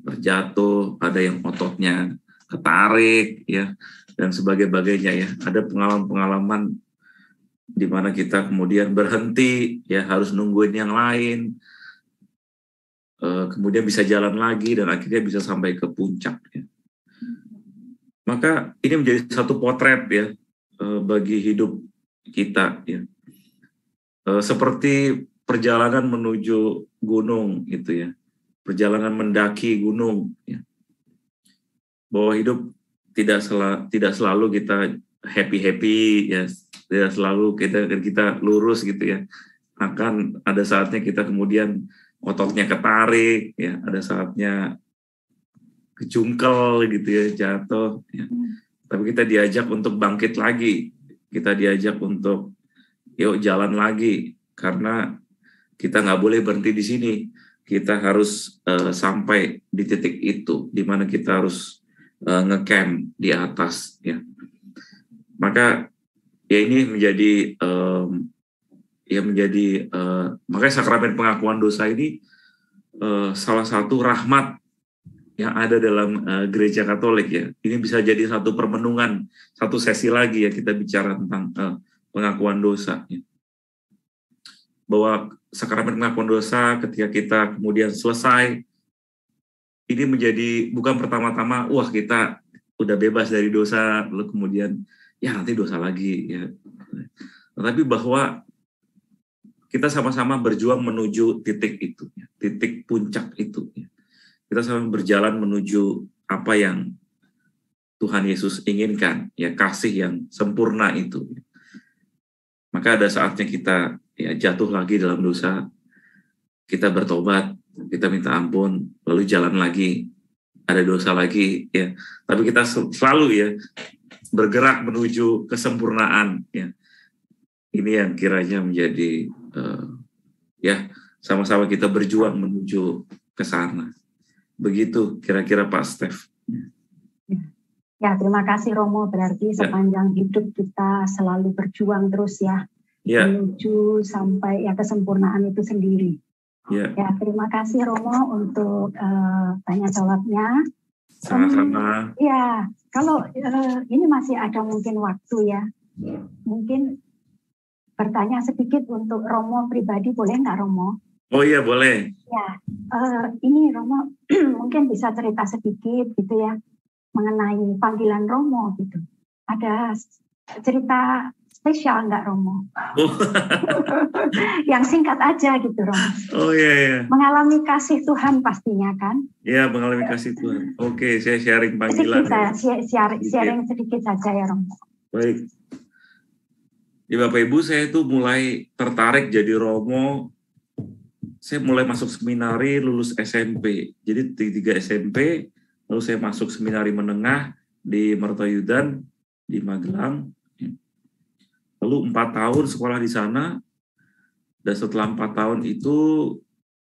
terjatuh, ada yang ototnya ketarik ya, dan sebagainya ya. Ada pengalaman-pengalaman di mana kita kemudian berhenti ya, harus nungguin yang lain, kemudian bisa jalan lagi dan akhirnya bisa sampai ke puncak ya. Maka ini menjadi satu potret ya bagi hidup kita ya, seperti perjalanan menuju gunung gitu ya, perjalanan mendaki gunung ya, bahwa hidup tidak selalu kita happy ya, tidak selalu kita lurus gitu ya, akan ada saatnya kita kemudian ototnya ketarik ya, ada saatnya kejungkel gitu ya, jatuh ya. Tapi kita diajak untuk bangkit lagi, kita diajak untuk yuk jalan lagi, karena kita nggak boleh berhenti di sini. Kita harus sampai di titik itu, di mana kita harus ngecamp di atas ya. Maka ya ini menjadi makanya sakramen pengakuan dosa ini salah satu rahmat yang ada dalam gereja Katolik ya. Ini bisa jadi satu permenungan, satu sesi lagi ya, kita bicara tentang pengakuan dosa ya. Bahwa sakramen pengakuan dosa ketika kita kemudian selesai, ini menjadi bukan pertama-tama wah kita udah bebas dari dosa lalu kemudian ya nanti dosa lagi ya. Tetapi bahwa kita sama-sama berjuang menuju titik itu ya, titik puncak itu ya. Kita sama berjalan menuju apa yang Tuhan Yesus inginkan ya, kasih yang sempurna itu ya. Maka ada saatnya kita ya jatuh lagi dalam dosa, kita bertobat, kita minta ampun, lalu jalan lagi, ada dosa lagi ya. Tapi kita selalu ya bergerak menuju kesempurnaan ya. Ini yang kiranya menjadi ya sama-sama kita berjuang menuju ke sana. Begitu kira-kira Pak Steph. Ya, terima kasih Romo. Berarti sepanjang hidup kita selalu berjuang terus ya. Menuju sampai ya kesempurnaan itu sendiri. Ya, terima kasih Romo untuk tanya jawabnya. Sama-sama. Ya, kalau ini masih ada mungkin waktu ya. Mungkin bertanya sedikit untuk Romo pribadi, boleh nggak Romo? Oh iya boleh. Ya, ini Romo mungkin bisa cerita sedikit gitu ya mengenai panggilan Romo gitu. Ada cerita spesial enggak Romo? Oh. Yang singkat aja gitu Romo. Oh iya. Mengalami kasih Tuhan pastinya kan? Iya, mengalami kasih Tuhan. Oke, saya sharing panggilan. Sharing sedikit saja ya Romo. Baik. Ya Bapak Ibu, saya itu mulai tertarik jadi Romo. Saya mulai masuk seminari lulus SMP. Jadi 3 SMP, lalu saya masuk seminari menengah di Mertoyudan di Magelang. Lalu 4 tahun sekolah di sana. Dan setelah 4 tahun itu,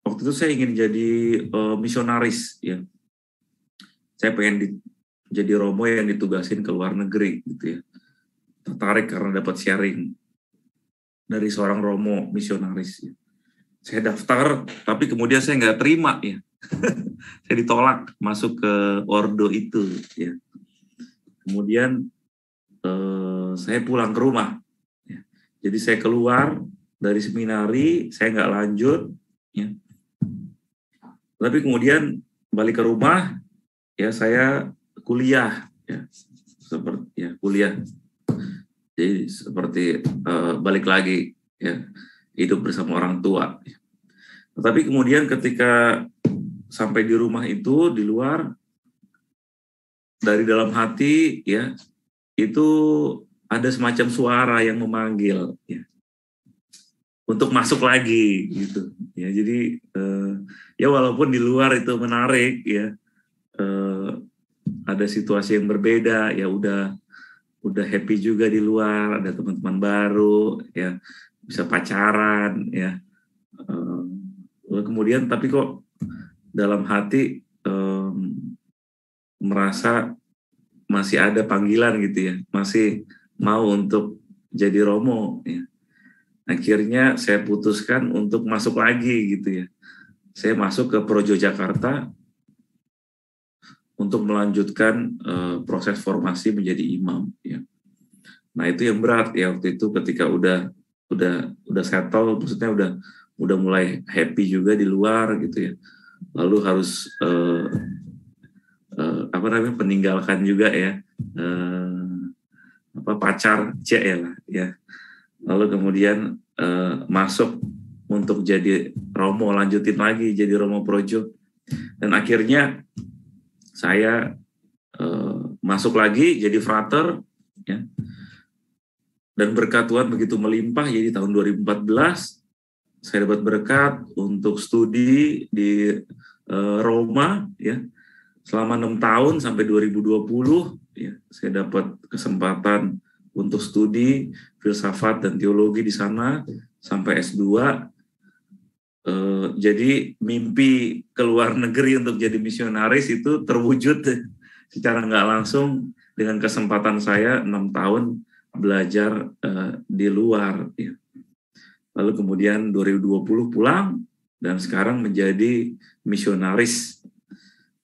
waktu itu saya ingin jadi misionaris. Ya. Saya pengen jadi Romo yang ditugasin ke luar negeri, gitu ya. Tertarik karena dapat sharing dari seorang Romo misionaris. Ya. Saya daftar, tapi kemudian saya nggak terima ya. Saya ditolak masuk ke ordo itu. Ya. Kemudian saya pulang ke rumah. Ya. Jadi saya keluar dari seminari, saya nggak lanjut, ya. Tapi kemudian balik ke rumah, ya saya kuliah, ya, seperti ya kuliah. Jadi seperti balik lagi, ya, hidup bersama orang tua. Ya. Tetapi kemudian ketika sampai di rumah itu di luar, dari dalam hati, ya, itu ada semacam suara yang memanggil, ya. Untuk masuk lagi gitu ya. Jadi ya walaupun di luar itu menarik ya, ada situasi yang berbeda ya, udah happy juga di luar, ada teman-teman baru ya, bisa pacaran ya, kemudian tapi kok dalam hati merasa masih ada panggilan gitu ya, masih mau untuk jadi Romo ya. Akhirnya saya putuskan untuk masuk lagi gitu ya. Saya masuk ke Projo Jakarta untuk melanjutkan proses formasi menjadi imam ya. Nah, itu yang berat ya waktu itu ketika udah settle, maksudnya udah mulai happy juga di luar gitu ya. Lalu harus meninggalkan juga ya pacar ya. Lalu kemudian masuk untuk jadi Romo, lanjutin lagi jadi Romo Projo. Dan akhirnya saya masuk lagi jadi frater ya. Dan berkat Tuhan begitu melimpah, jadi tahun 2014 saya dapat berkat untuk studi di Roma ya. Selama 6 tahun sampai 2020 ya, saya dapat kesempatan untuk studi filsafat dan teologi di sana sampai S2. Jadi mimpi ke luar negeri untuk jadi misionaris itu terwujud secara nggak langsung dengan kesempatan saya 6 tahun belajar di luar. Ya. Lalu kemudian 2020 pulang dan sekarang menjadi misionaris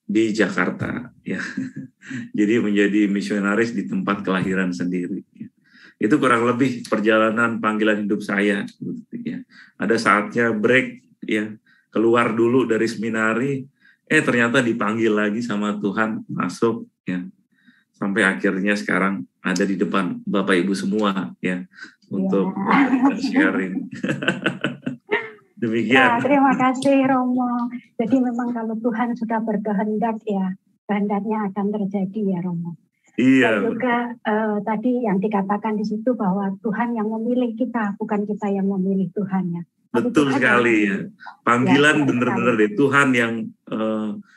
di Jakarta. Ya. Jadi menjadi misionaris di tempat kelahiran sendiri. Ya. Itu kurang lebih perjalanan panggilan hidup saya. Ya. Ada saatnya break, ya, keluar dulu dari seminari, ternyata dipanggil lagi sama Tuhan masuk, ya, sampai akhirnya sekarang ada di depan Bapak Ibu semua, ya, untuk sharing. Demikian. Ya, terima kasih Romo. Jadi memang kalau Tuhan sudah berkehendak ya, kehendaknya akan terjadi ya Romo. Iya. Dan juga tadi yang dikatakan di situ bahwa Tuhan yang memilih kita, bukan kita yang memilih Tuhan ya. Betul sekali ya. Panggilan benar-benar deh Tuhan yang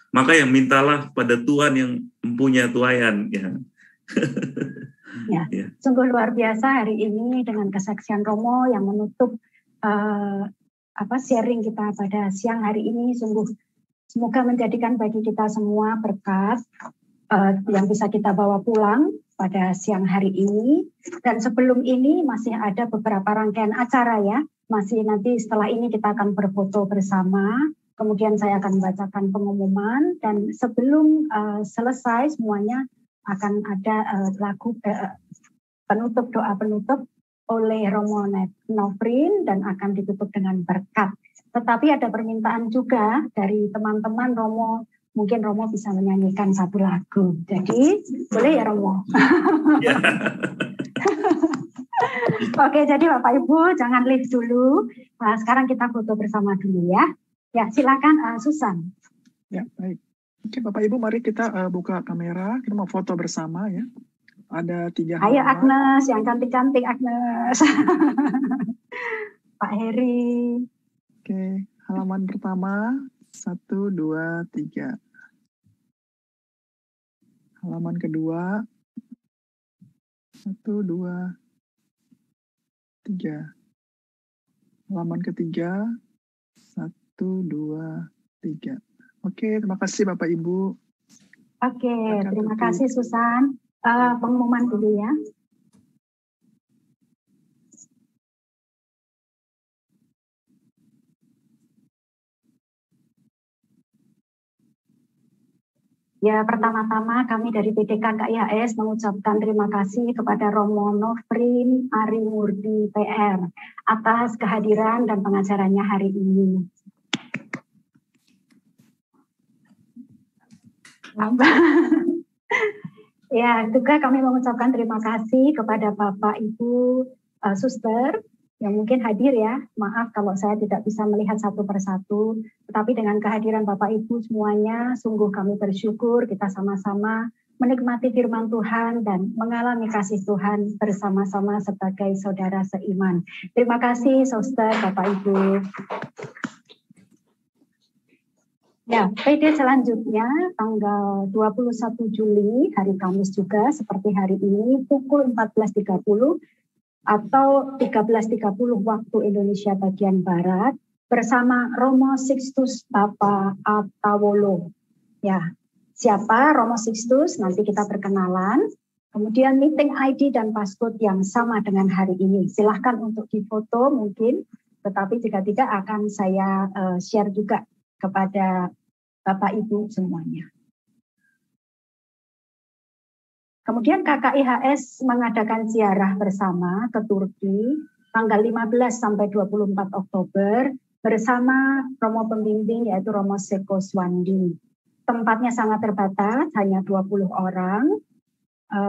maka yang mintalah pada Tuhan yang mempunyai tuayan ya. Ya. Sungguh luar biasa hari ini dengan kesaksian Romo yang menutup sharing kita pada siang hari ini. Sungguh semoga menjadikan bagi kita semua berkat yang bisa kita bawa pulang pada siang hari ini. Dan sebelum ini masih ada beberapa rangkaian acara ya. Masih nanti setelah ini kita akan berfoto bersama. Kemudian saya akan membacakan pengumuman. Dan sebelum selesai semuanya akan ada lagu penutup, doa penutup oleh Romo Nofrin dan akan ditutup dengan berkat. Tetapi ada permintaan juga dari teman-teman Romo. Mungkin Romo bisa menyanyikan satu lagu. Jadi boleh ya Romo? Oke, jadi Bapak Ibu jangan live dulu. Sekarang kita foto bersama dulu ya. Ya, silakan Susan. Ya, baik. Oke, Bapak Ibu, mari kita buka kamera. Kita mau foto bersama ya. Ada 3 halaman. Ayo Agnes, yang cantik-cantik Agnes. Pak Heri. Oke, halaman pertama 1, 2, 3. Halaman kedua 1, 2, 3. Halaman ketiga 1, 2, 3. Oke, terima kasih Bapak Ibu. Oke, terima kasih Susan. Pengumuman dulu ya. Ya, pertama-tama kami dari PDK KIHS mengucapkan terima kasih kepada Romo Novrin Ari Murdi PR atas kehadiran dan pengajarannya hari ini. Ya, juga kami mengucapkan terima kasih kepada Bapak Ibu Suster yang mungkin hadir ya. Maaf kalau saya tidak bisa melihat satu persatu, tetapi dengan kehadiran Bapak Ibu semuanya, sungguh kami bersyukur kita sama-sama menikmati firman Tuhan dan mengalami kasih Tuhan bersama-sama sebagai saudara seiman. Terima kasih Suster, Bapak Ibu. Ya, PD selanjutnya tanggal 21 Juli, hari Kamis juga seperti hari ini, pukul 14.30 atau 13.30 waktu Indonesia bagian Barat bersama Romo Sixtus Bapa Atawolo. Ya, siapa Romo Sixtus? Nanti kita perkenalan. Kemudian meeting ID dan passcode yang sama dengan hari ini. Silahkan untuk difoto mungkin, tetapi jika tidak akan saya share juga kepada Bapak Ibu semuanya. Kemudian KKIHS mengadakan ziarah bersama ke Turki tanggal 15 sampai 24 Oktober bersama Romo Pembimbing yaitu Romo Seko Swandi. Tempatnya sangat terbatas, hanya 20 orang.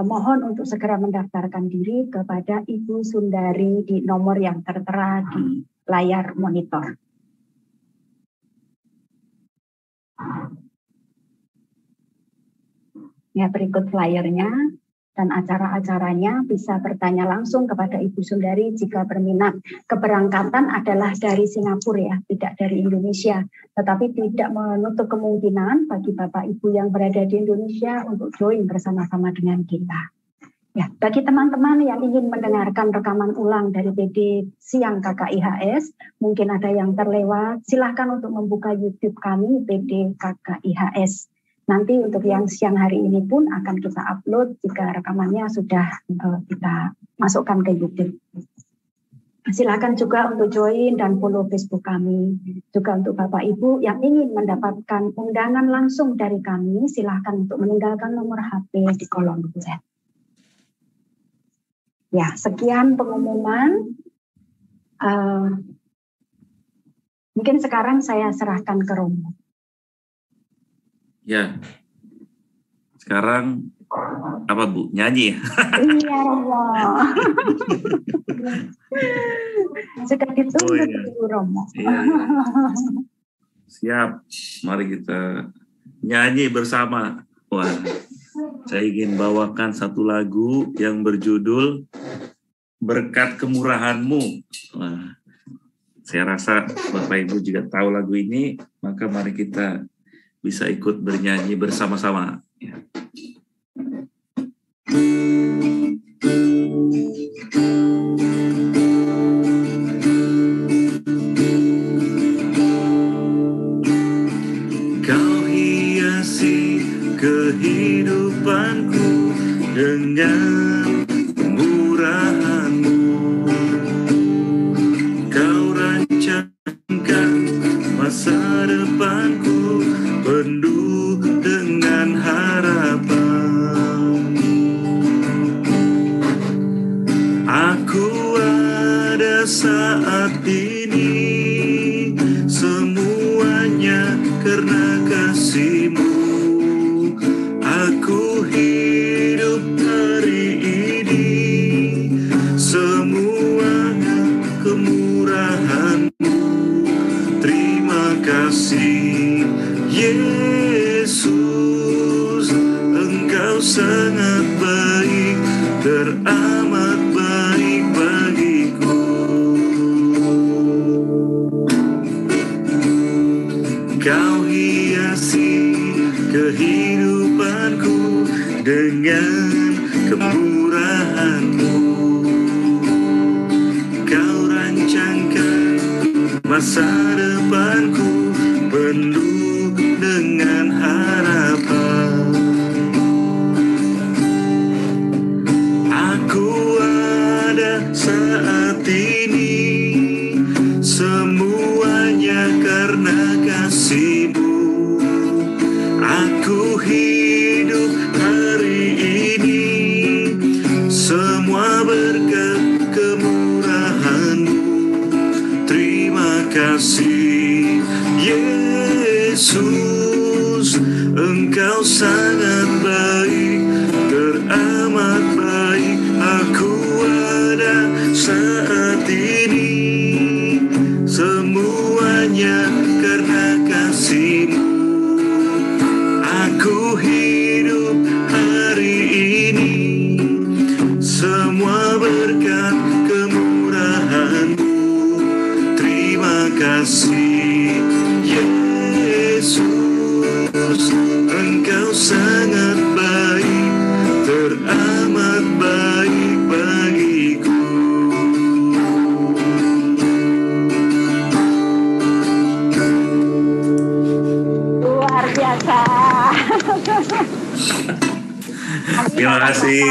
Mohon untuk segera mendaftarkan diri kepada Ibu Sundari di nomor yang tertera di layar monitor. Ya, berikut flyernya dan acara-acaranya bisa bertanya langsung kepada Ibu Sundari jika berminat. Keberangkatan adalah dari Singapura ya, tidak dari Indonesia. Tetapi tidak menutup kemungkinan bagi Bapak Ibu yang berada di Indonesia untuk join bersama-sama dengan kita. Ya, bagi teman-teman yang ingin mendengarkan rekaman ulang dari PD Siang KKIHS, mungkin ada yang terlewat, silahkan untuk membuka YouTube kami PD KKIHS. Nanti untuk yang siang hari ini pun akan kita upload jika rekamannya sudah kita masukkan ke YouTube. Silakan juga untuk join dan follow Facebook kami. Juga untuk Bapak Ibu yang ingin mendapatkan undangan langsung dari kami, silakan untuk meninggalkan nomor HP di kolom chat. Ya, sekian pengumuman. Mungkin sekarang saya serahkan ke Romo. Ya, sekarang apa Bu? Nyanyi? Iya Romo. Sudah ditunggu Ibu Romo. Iya. Siap, mari kita nyanyi bersama. Wah, saya ingin bawakan satu lagu yang berjudul Berkat Kemurahan-Mu. Wah, saya rasa Bapak Ibu juga tahu lagu ini, maka mari kita bisa ikut bernyanyi bersama-sama. Ya. Kau hiasi kehidupanku dengan kemurahan-Mu. Kau rancangkan masa depanku penuh dengan harapan. Aku ada saat ini, semuanya karena kasih-Mu. Aku hidup hari ini, semua kasih Yesus, Engkau sangat baik, teramat baik bagiku. Kau hiasi kehidupanku dengan kemurahan-Mu. Kau rancangkan masa depanku penuh dengan harapan. Aku ada saat ini semuanya karena kasih-Mu. Aku hidup hari ini semua berkat kemurahan-Mu. Terima kasih Yesus, Engkau sangat baik, teramat baik. Aku ada saat ini semuanya karena kasih-Mu. Aku hidup hari ini semua berkat kemurahan-Mu. Terima kasih Yesus, Engkau sangat baik, teramat baik bagiku. Luar biasa. Terima kasih.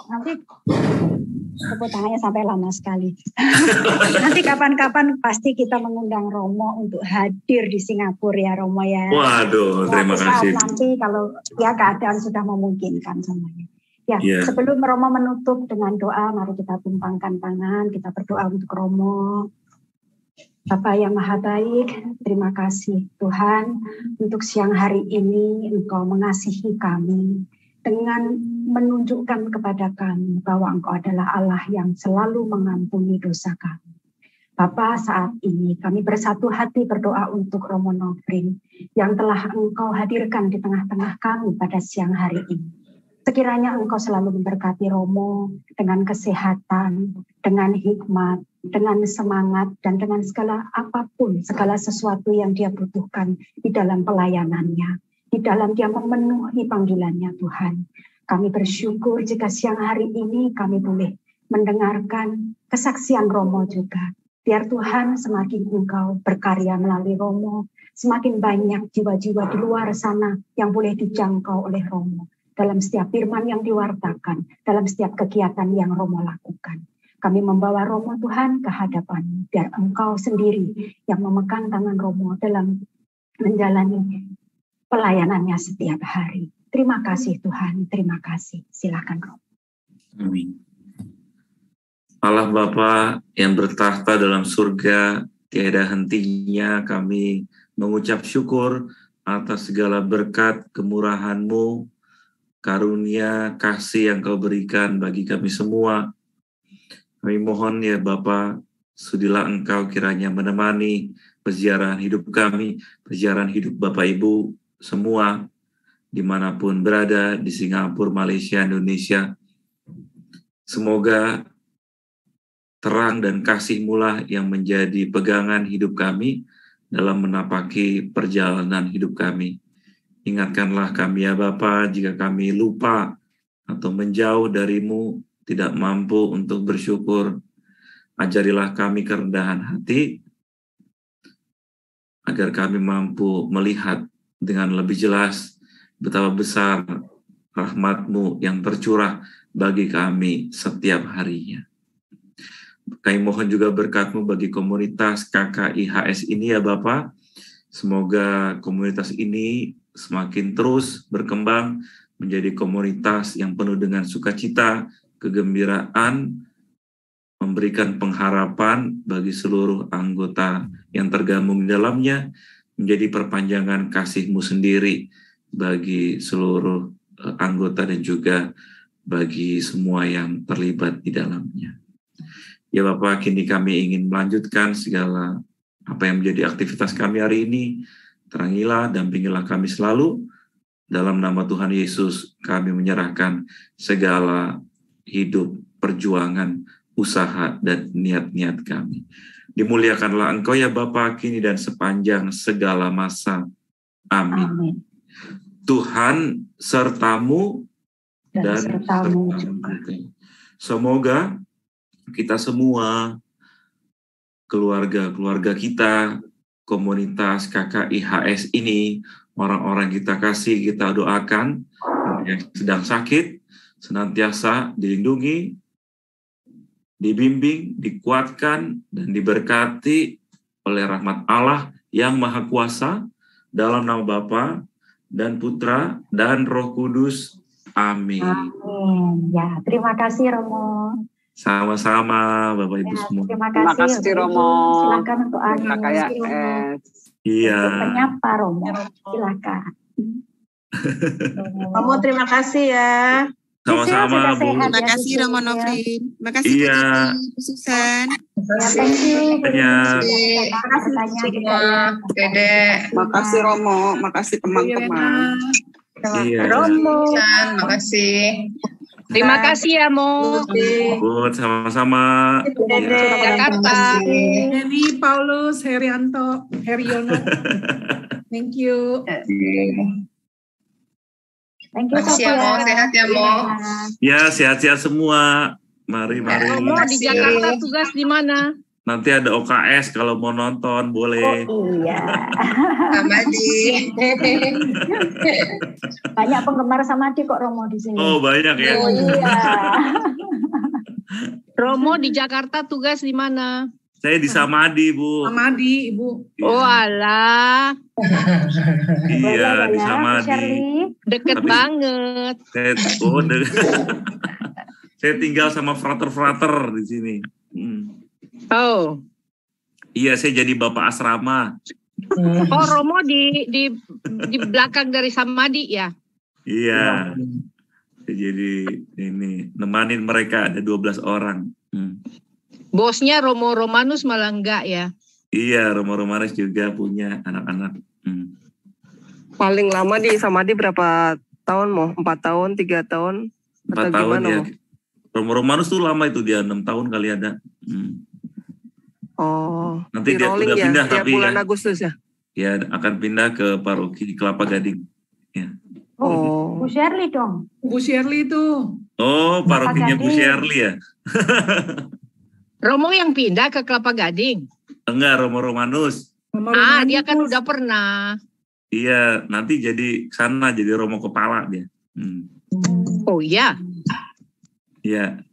Nanti tepuk tangannya sampai lama sekali. Nanti kapan-kapan pasti kita mengundang Romo untuk hadir di Singapura ya Romo ya. Waduh, terima kasih. Nanti kalau ya keadaan sudah memungkinkan semuanya. Ya, Yeah. Sebelum Romo menutup dengan doa, mari kita tumpangkan tangan, kita berdoa untuk Romo. Bapa yang Maha Baik, terima kasih Tuhan untuk siang hari ini Engkau mengasihi kami dengan menunjukkan kepada kami bahwa Engkau adalah Allah yang selalu mengampuni dosa kami. Bapa, saat ini kami bersatu hati berdoa untuk Romo Nofrin yang telah Engkau hadirkan di tengah-tengah kami pada siang hari ini. Sekiranya Engkau selalu memberkati Romo dengan kesehatan, dengan hikmat, dengan semangat, dan dengan segala apapun, segala sesuatu yang dia butuhkan di dalam pelayanannya, di dalam dia memenuhi panggilannya Tuhan. Kami bersyukur jika siang hari ini kami boleh mendengarkan kesaksian Romo juga. Biar Tuhan semakin Engkau berkarya melalui Romo, semakin banyak jiwa-jiwa di luar sana yang boleh dijangkau oleh Romo. Dalam setiap firman yang diwartakan, dalam setiap kegiatan yang Romo lakukan. Kami membawa Romo Tuhan ke hadapan-Mu, biar Engkau sendiri yang memegang tangan Romo dalam menjalani pelayanannya setiap hari. Terima kasih Tuhan, terima kasih. Silakan Romo. Amin. Allah Bapa yang bertahta dalam surga, tiada hentinya kami mengucap syukur atas segala berkat kemurahan-Mu, karunia, kasih yang Kau berikan bagi kami semua. Kami mohon ya Bapa, sudilah Engkau kiranya menemani perjalanan hidup kami, perjalanan hidup Bapak Ibu semua, dimanapun berada, di Singapura, Malaysia, Indonesia. Semoga terang dan kasih-Mu lah yang menjadi pegangan hidup kami dalam menapaki perjalanan hidup kami. Ingatkanlah kami ya Bapa, jika kami lupa atau menjauh dari-Mu, tidak mampu untuk bersyukur. Ajarilah kami kerendahan hati, agar kami mampu melihat dengan lebih jelas betapa besar rahmat-Mu yang tercurah bagi kami setiap harinya. Kami mohon juga berkat-Mu bagi komunitas KKIHS ini ya Bapa. Semoga komunitas ini semakin terus berkembang menjadi komunitas yang penuh dengan sukacita, kegembiraan, memberikan pengharapan bagi seluruh anggota yang tergabung di dalamnya, menjadi perpanjangan kasih-Mu sendiri bagi seluruh anggota dan juga bagi semua yang terlibat di dalamnya. Ya Bapak, kini kami ingin melanjutkan segala apa yang menjadi aktivitas kami hari ini. Terangilah, dampingilah kami selalu. Dalam nama Tuhan Yesus, kami menyerahkan segala hidup, perjuangan, usaha, dan niat-niat kami. Dimuliakanlah Engkau ya Bapa, kini dan sepanjang segala masa. Amin. Amin. Tuhan sertamu dan sertamu juga. Semoga kita semua, keluarga kita, komunitas KKIHS ini, orang-orang kita kasih, kita doakan yang sedang sakit, senantiasa dilindungi, dibimbing, dikuatkan, dan diberkati oleh rahmat Allah yang Maha Kuasa, dalam nama Bapa dan Putra dan Roh Kudus. Amin. Amin. Ya, terima kasih Romo. Sama-sama Bapak Ibu Ya, semua. terima Terima kasih kasih Romo. Romo. Silakan untuk Kayak Iya. penyapa Romo. Silakan. Romo terima kasih ya. Sama-sama Bu. Terima kasih Romo Nofrin. Terima kasih Iya. Bu Susan. Ya, thank you. Banyak. Terima kasih semua. Dede. Makasih Romo, makasih teman-teman. Iya. Romo. Makasih. Terima kasih ya Mo. Good, sama-sama. Dede. Jakarta. Heri Paulus, Herianto, Heriono. Thank you. Thank you, Makasih ya Mo, sehat ya Mo. Ya, sehat-sehat semua. Mari. Romo di Jakarta tugas di mana? Nanti ada OKS kalau mau nonton, boleh. Iya. Samadi. Banyak penggemar Samadi kok Romo di sini. Oh, banyak ya. Oh iya. Romo di Jakarta tugas di mana? Saya di Samadi, Bu. Samadi, Ibu. Oh alah, Iya, di Samadi. deket Tapi- banget. Saya tinggal sama frater-frater di sini. Oh, Iya, saya jadi bapak asrama. oh Romo di belakang dari Samadi ya? Iya. Saya jadi ini nemanin mereka, ada 12 orang. Bosnya Romo Romanus malah enggak ya? Iya, Romo Romanus juga punya anak-anak. Paling lama di Samadi berapa tahun Mo? 4 tahun, 3 tahun? 4 Atau tahun gimana ya. Mo? Romo Romanus tuh lama itu, dia 6 tahun kali ada. Oh, Nanti di dia rolling udah ya, pindah tiap tapi bulan ya. Agustus ya? Ya, akan pindah ke paroki Kelapa Gading. Ya. Oh, Bu Shirley dong. Bu Shirley itu. Oh, parokinya Bu Gading. Shirley ya? Romo yang pindah ke Kelapa Gading? Enggak, Romo Romanus. Dia kan udah pernah. Iya, nanti jadi sana, jadi Romo Kepala dia. Oh iya? Iya.